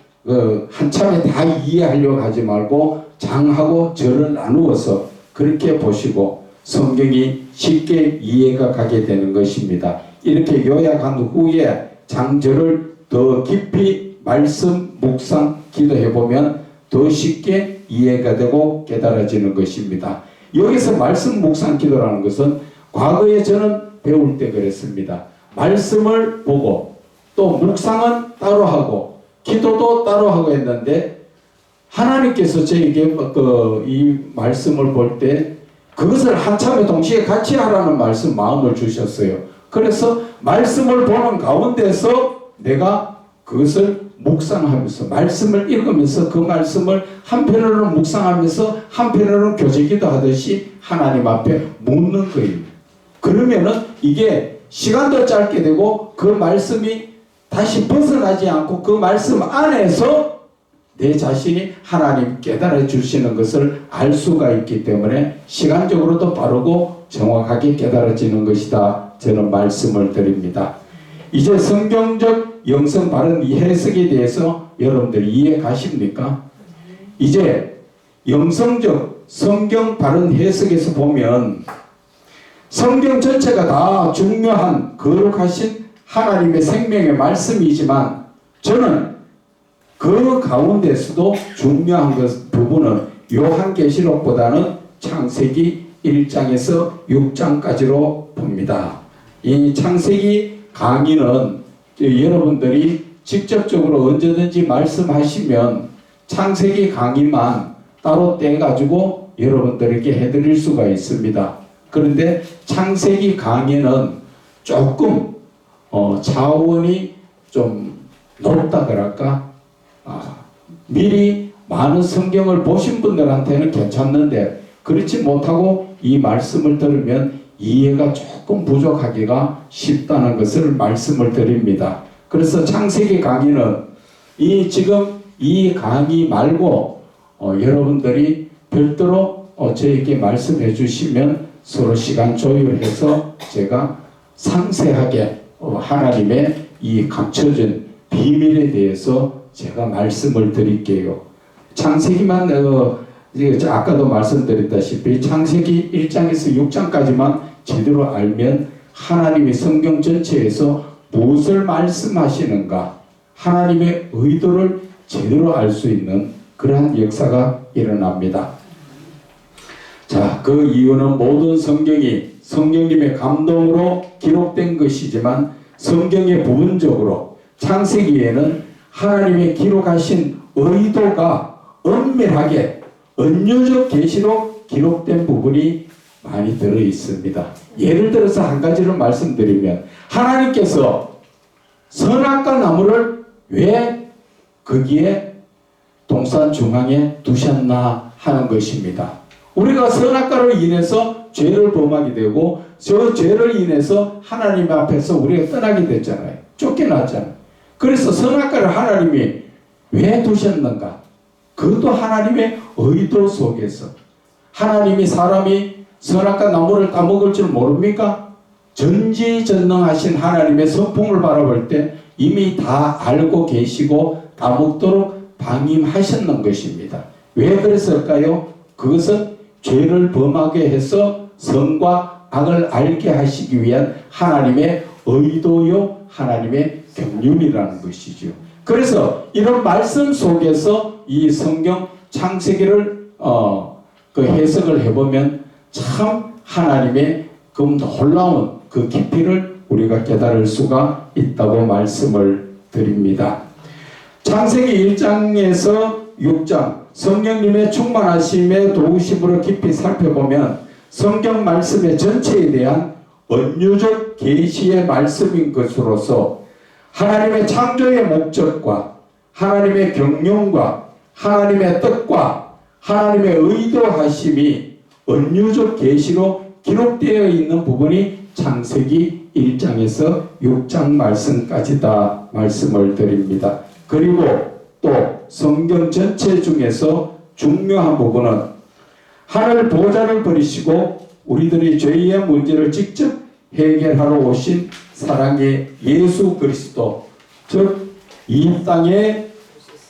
한참에 다 이해하려고 하지 말고 장하고 절을 나누어서 그렇게 보시고 성경이 쉽게 이해가 가게 되는 것입니다. 이렇게 요약한 후에 장절을 더 깊이 말씀, 묵상, 기도해 보면 더 쉽게 이해가 되고 깨달아지는 것입니다. 여기서 말씀, 묵상, 기도라는 것은 과거에 저는 배울 때 그랬습니다. 말씀을 보고 또 묵상은 따로 하고 기도도 따로 하고 했는데 하나님께서 저에게 이 말씀을 볼 때 그것을 한참에 동시에 같이 하라는 말씀 마음을 주셨어요. 그래서 말씀을 보는 가운데서 내가 그것을 묵상하면서 말씀을 읽으면서 그 말씀을 한편으로는 묵상하면서 한편으로는 교제기도 하듯이 하나님 앞에 묻는 거예요. 그러면은 이게 시간도 짧게 되고 그 말씀이 다시 벗어나지 않고 그 말씀 안에서 내 자신이 하나님 깨달아 주시는 것을 알 수가 있기 때문에 시간적으로도 빠르고 정확하게 깨달아지는 것이다. 저는 말씀을 드립니다. 이제 성경적 영성 바른 해석에 대해서 여러분들 이해 가십니까? 이제 영성적 성경 바른 해석에서 보면 성경 전체가 다 중요한 거룩하신 하나님의 생명의 말씀이지만 저는 그 가운데서도 중요한 부분은 요한계시록보다는 창세기 1장에서 6장까지로 봅니다. 이 창세기 강의는 여러분들이 직접적으로 언제든지 말씀하시면 창세기 강의만 따로 떼가지고 여러분들에게 해드릴 수가 있습니다. 그런데 창세기 강의는 조금 차원이 좀 높다 그럴까? 미리 많은 성경을 보신 분들한테는 괜찮는데 그렇지 못하고 이 말씀을 들으면 이해가 조금 부족하기가 쉽다는 것을 말씀을 드립니다. 그래서 창세기 강의는 지금 이 강의 말고 여러분들이 별도로 저에게 말씀해 주시면 서로 시간 조율해서 제가 상세하게 하나님의 이 감춰진 비밀에 대해서 제가 말씀을 드릴게요. 창세기만 아까도 말씀드렸다시피 창세기 1장에서 6장까지만 제대로 알면 하나님의 성경 전체에서 무엇을 말씀하시는가 하나님의 의도를 제대로 알 수 있는 그러한 역사가 일어납니다. 자, 그 이유는 모든 성경이 성령님의 감동으로 기록된 것이지만 성경의 부분적으로 창세기에는 하나님의 기록하신 의도가 엄밀하게 은유적 계시로 기록된 부분이 많이 들어 있습니다. 예를 들어서 한 가지를 말씀드리면 하나님께서 선악과 나무를 왜 거기에 동산 중앙에 두셨나 하는 것입니다. 우리가 선악과로 인해서 죄를 범하게 되고 저 죄를 인해서 하나님 앞에서 우리가 떠나게 됐잖아요. 쫓겨났잖아요. 그래서 선악과를 하나님이 왜 두셨는가? 그것도 하나님의 의도 속에서 하나님이 사람이 선악과 나무를 따먹을 줄 모릅니까? 전지전능하신 하나님의 성품을 바라볼 때 이미 다 알고 계시고 따먹도록 방임하셨는 것입니다. 왜 그랬을까요? 그것은 죄를 범하게 해서 선과 악을 알게 하시기 위한 하나님의 의도요 하나님의 경륜이라는 것이죠. 그래서 이런 말씀 속에서 이 성경 창세기를 그 해석을 해보면 참 하나님의 그 놀라운 그 깊이를 우리가 깨달을 수가 있다고 말씀을 드립니다. 창세기 1장에서 6장 성령님의 충만하심의 도우심으로 깊이 살펴보면 성경 말씀의 전체에 대한 은유적 계시의 말씀인 것으로서 하나님의 창조의 목적과 하나님의 경륜과 하나님의 뜻과 하나님의 의도하심이 은유적 계시로 기록되어 있는 부분이 창세기 1장에서 6장 말씀까지다 말씀을 드립니다. 그리고 또 성경 전체 중에서 중요한 부분은 하늘 보좌를 버리시고 우리들의 죄의 문제를 직접 해결하러 오신 사랑의 예수 그리스도, 즉 이 땅에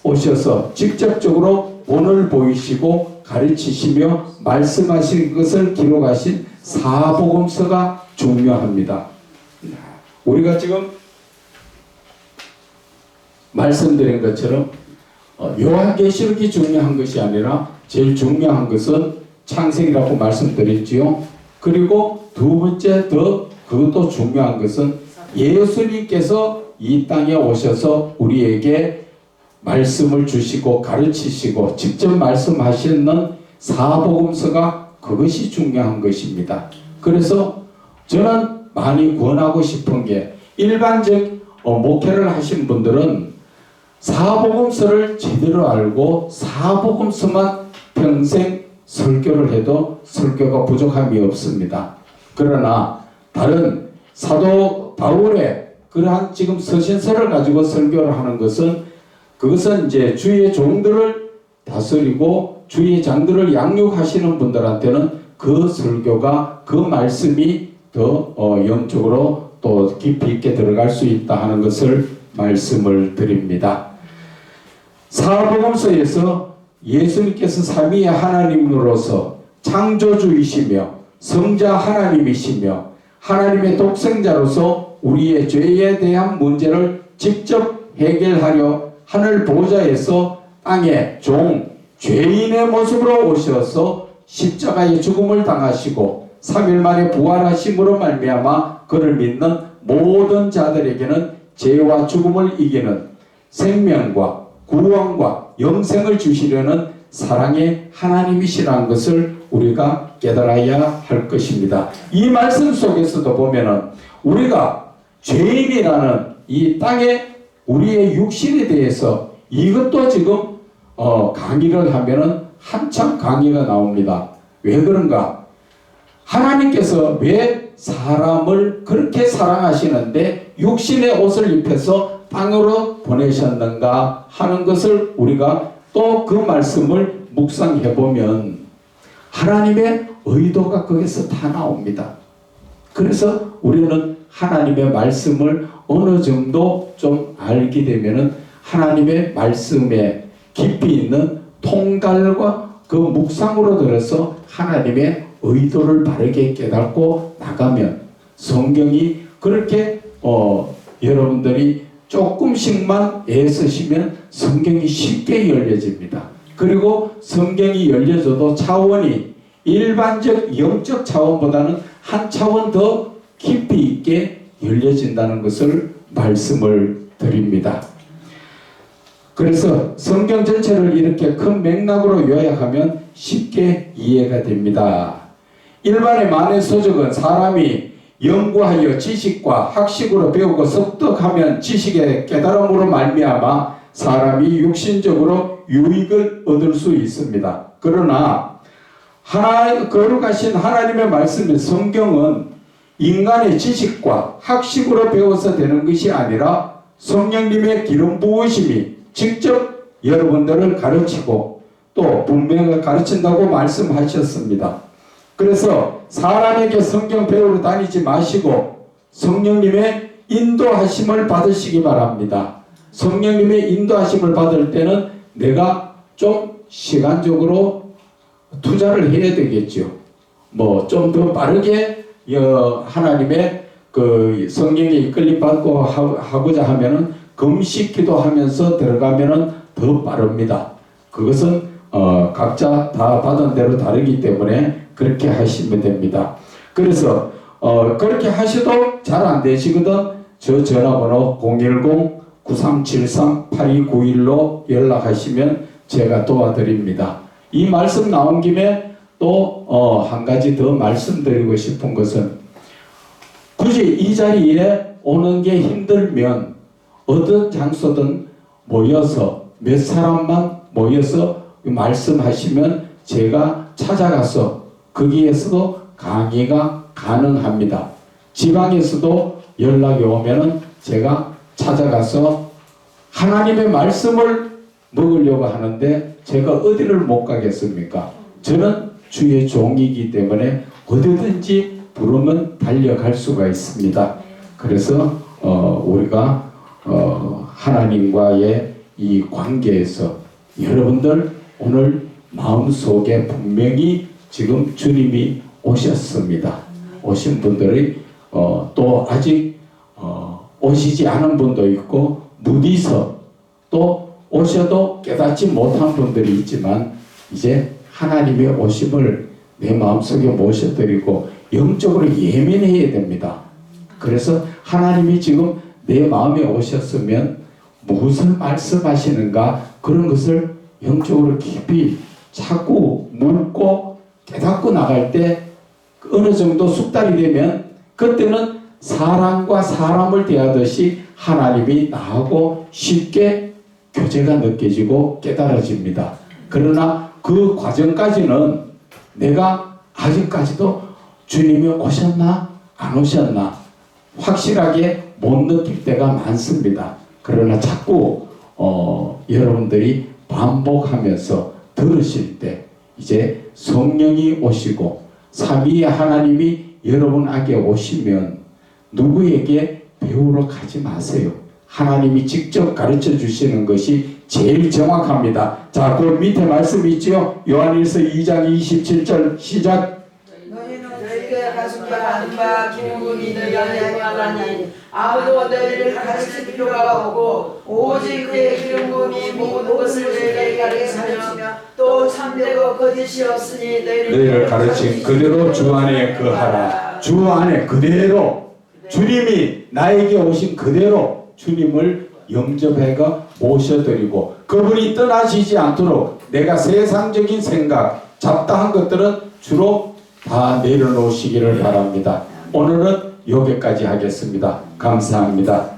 오셔서 직접적으로 본을 보이시고 가르치시며 말씀하신 것을 기록하신 사복음서가 중요합니다. 우리가 지금 말씀드린 것처럼 요한계시록이 중요한 것이 아니라 제일 중요한 것은 창세기라고 말씀드렸지요. 그리고 두 번째 그것도 중요한 것은 예수님께서 이 땅에 오셔서 우리에게 말씀을 주시고 가르치시고 직접 말씀하시는 사복음서가 그것이 중요한 것입니다. 그래서 저는 많이 권하고 싶은 게 일반적 목회를 하신 분들은 사복음서를 제대로 알고 사복음서만 평생 설교를 해도 설교가 부족함이 없습니다. 그러나 다른 사도 바울의 그러한 지금 서신서를 가지고 설교를 하는 것은 그것은 이제 주의 종들을 다스리고 주의 장들을 양육하시는 분들한테는 그 설교가 그 말씀이 더 영적으로 또 깊이 있게 들어갈 수 있다 하는 것을 말씀을 드립니다. 사복음서에서 예수님께서 삼위의 하나님으로서 창조주이시며 성자 하나님이시며 하나님의 독생자로서 우리의 죄에 대한 문제를 직접 해결하려 하늘 보좌에서 땅에 죄인의 모습으로 오셔서 십자가의 죽음을 당하시고 3일 만에 부활하심으로 말미암아 그를 믿는 모든 자들에게는 죄와 죽음을 이기는 생명과 구원과 영생을 주시려는 사랑의 하나님이시라는 것을 우리가 깨달아야 할 것입니다. 이 말씀 속에서도 보면은 우리가 죄인이라는 이 땅에 우리의 육신에 대해서 이것도 지금 강의를 하면은 한참 강의가 나옵니다. 왜 그런가? 하나님께서 왜 사람을 그렇게 사랑하시는데 육신의 옷을 입혀서 땅으로 보내셨는가 하는 것을 우리가 또 그 말씀을 묵상해 보면 하나님의 의도가 거기서 다 나옵니다. 그래서 우리는 하나님의 말씀을 어느 정도 좀 알게 되면은 하나님의 말씀에 깊이 있는 통달과 그 묵상으로 들어서 하나님의 의도를 바르게 깨닫고 나가면 성경이 그렇게 여러분들이 조금씩만 애쓰시면 성경이 쉽게 열려집니다. 그리고 성경이 열려져도 차원이 일반적 영적 차원보다는 한 차원 더 깊이 있게 열려진다는 것을 말씀을 드립니다. 그래서 성경 전체를 이렇게 큰 맥락으로 요약하면 쉽게 이해가 됩니다. 일반의 많은 서적은 사람이 연구하여 지식과 학식으로 배우고 습득하면 지식의 깨달음으로 말미암아 사람이 육신적으로 유익을 얻을 수 있습니다. 그러나 거룩하신 하나님의 말씀인 성경은 인간의 지식과 학식으로 배워서 되는 것이 아니라 성령님의 기름 부으심이 직접 여러분들을 가르치고 또 분명히 가르친다고 말씀하셨습니다. 그래서 사람에게 성경 배우러 다니지 마시고 성령님의 인도하심을 받으시기 바랍니다. 성령님의 인도하심을 받을 때는 내가 좀 시간적으로 투자를 해야 되겠죠. 뭐 좀 더 빠르게 하나님의 그 성령에 이끌림 받고 하고자 하면은 금식 기도하면서 들어가면은 더 빠릅니다. 그것은 각자 다 받은 대로 다르기 때문에 그렇게 하시면 됩니다. 그래서 그렇게 하셔도 잘 안 되시거든 저 전화번호 010-9373-8291로 연락하시면 제가 도와드립니다. 이 말씀 나온 김에 또 한 가지 더 말씀드리고 싶은 것은 굳이 이 자리에 오는 게 힘들면 어떤 장소든 모여서 몇 사람만 모여서 말씀하시면 제가 찾아가서 거기에서도 강의가 가능합니다. 지방에서도 연락이 오면은 제가 찾아가서 하나님의 말씀을 먹으려고 하는데 제가 어디를 못 가겠습니까? 저는 주의 종이기 때문에 어디든지 부르면 달려갈 수가 있습니다. 그래서 우리가 하나님과의 이 관계에서 여러분들 오늘 마음속에 분명히 지금 주님이 오셨습니다. 오신 분들이 또 아직 오시지 않은 분도 있고 무디서 또 오셔도 깨닫지 못한 분들이 있지만 이제 하나님의 오심을 내 마음속에 모셔드리고 영적으로 예민해야 됩니다. 그래서 하나님이 지금 내 마음에 오셨으면 무엇을 말씀하시는가 그런 것을 영적으로 깊이 찾고 묻고 깨닫고 나갈 때 어느 정도 숙달이 되면 그때는 사람과 사람을 대하듯이 하나님이 나하고 쉽게 교제가 느껴지고 깨달아집니다. 그러나 그 과정까지는 내가 아직까지도 주님이 오셨나 안 오셨나 확실하게 못 느낄 때가 많습니다. 그러나 자꾸 여러분들이 반복하면서 들으실 때 이제 성령이 오시고 삼위의 하나님이 여러분에게 오시면 누구에게 배우러 가지 마세요. 하나님이 직접 가르쳐 주시는 것이 제일 정확합니다. 자, 그 밑에 말씀 있죠? 요한일서 2장 27절 시작. 너희는 너희가 가슴과 하는 바 기름부음이 너희 안에 거하나니 아무도 너희를 가르칠 필요가 없고 오직 그의 기름부음이 모든 것을 너희에게 가르치며 또 참되고 거짓이 없으니 너희를 가르친 그대로 주 안에 거하라. 주 안에 그대로 주님이 나에게 오신 그대로 주님을 영접해가 모셔드리고 그분이 떠나시지 않도록 내가 세상적인 생각 잡다한 것들은 주로 다 내려놓으시기를 바랍니다. 오늘은 여기까지 하겠습니다. 감사합니다.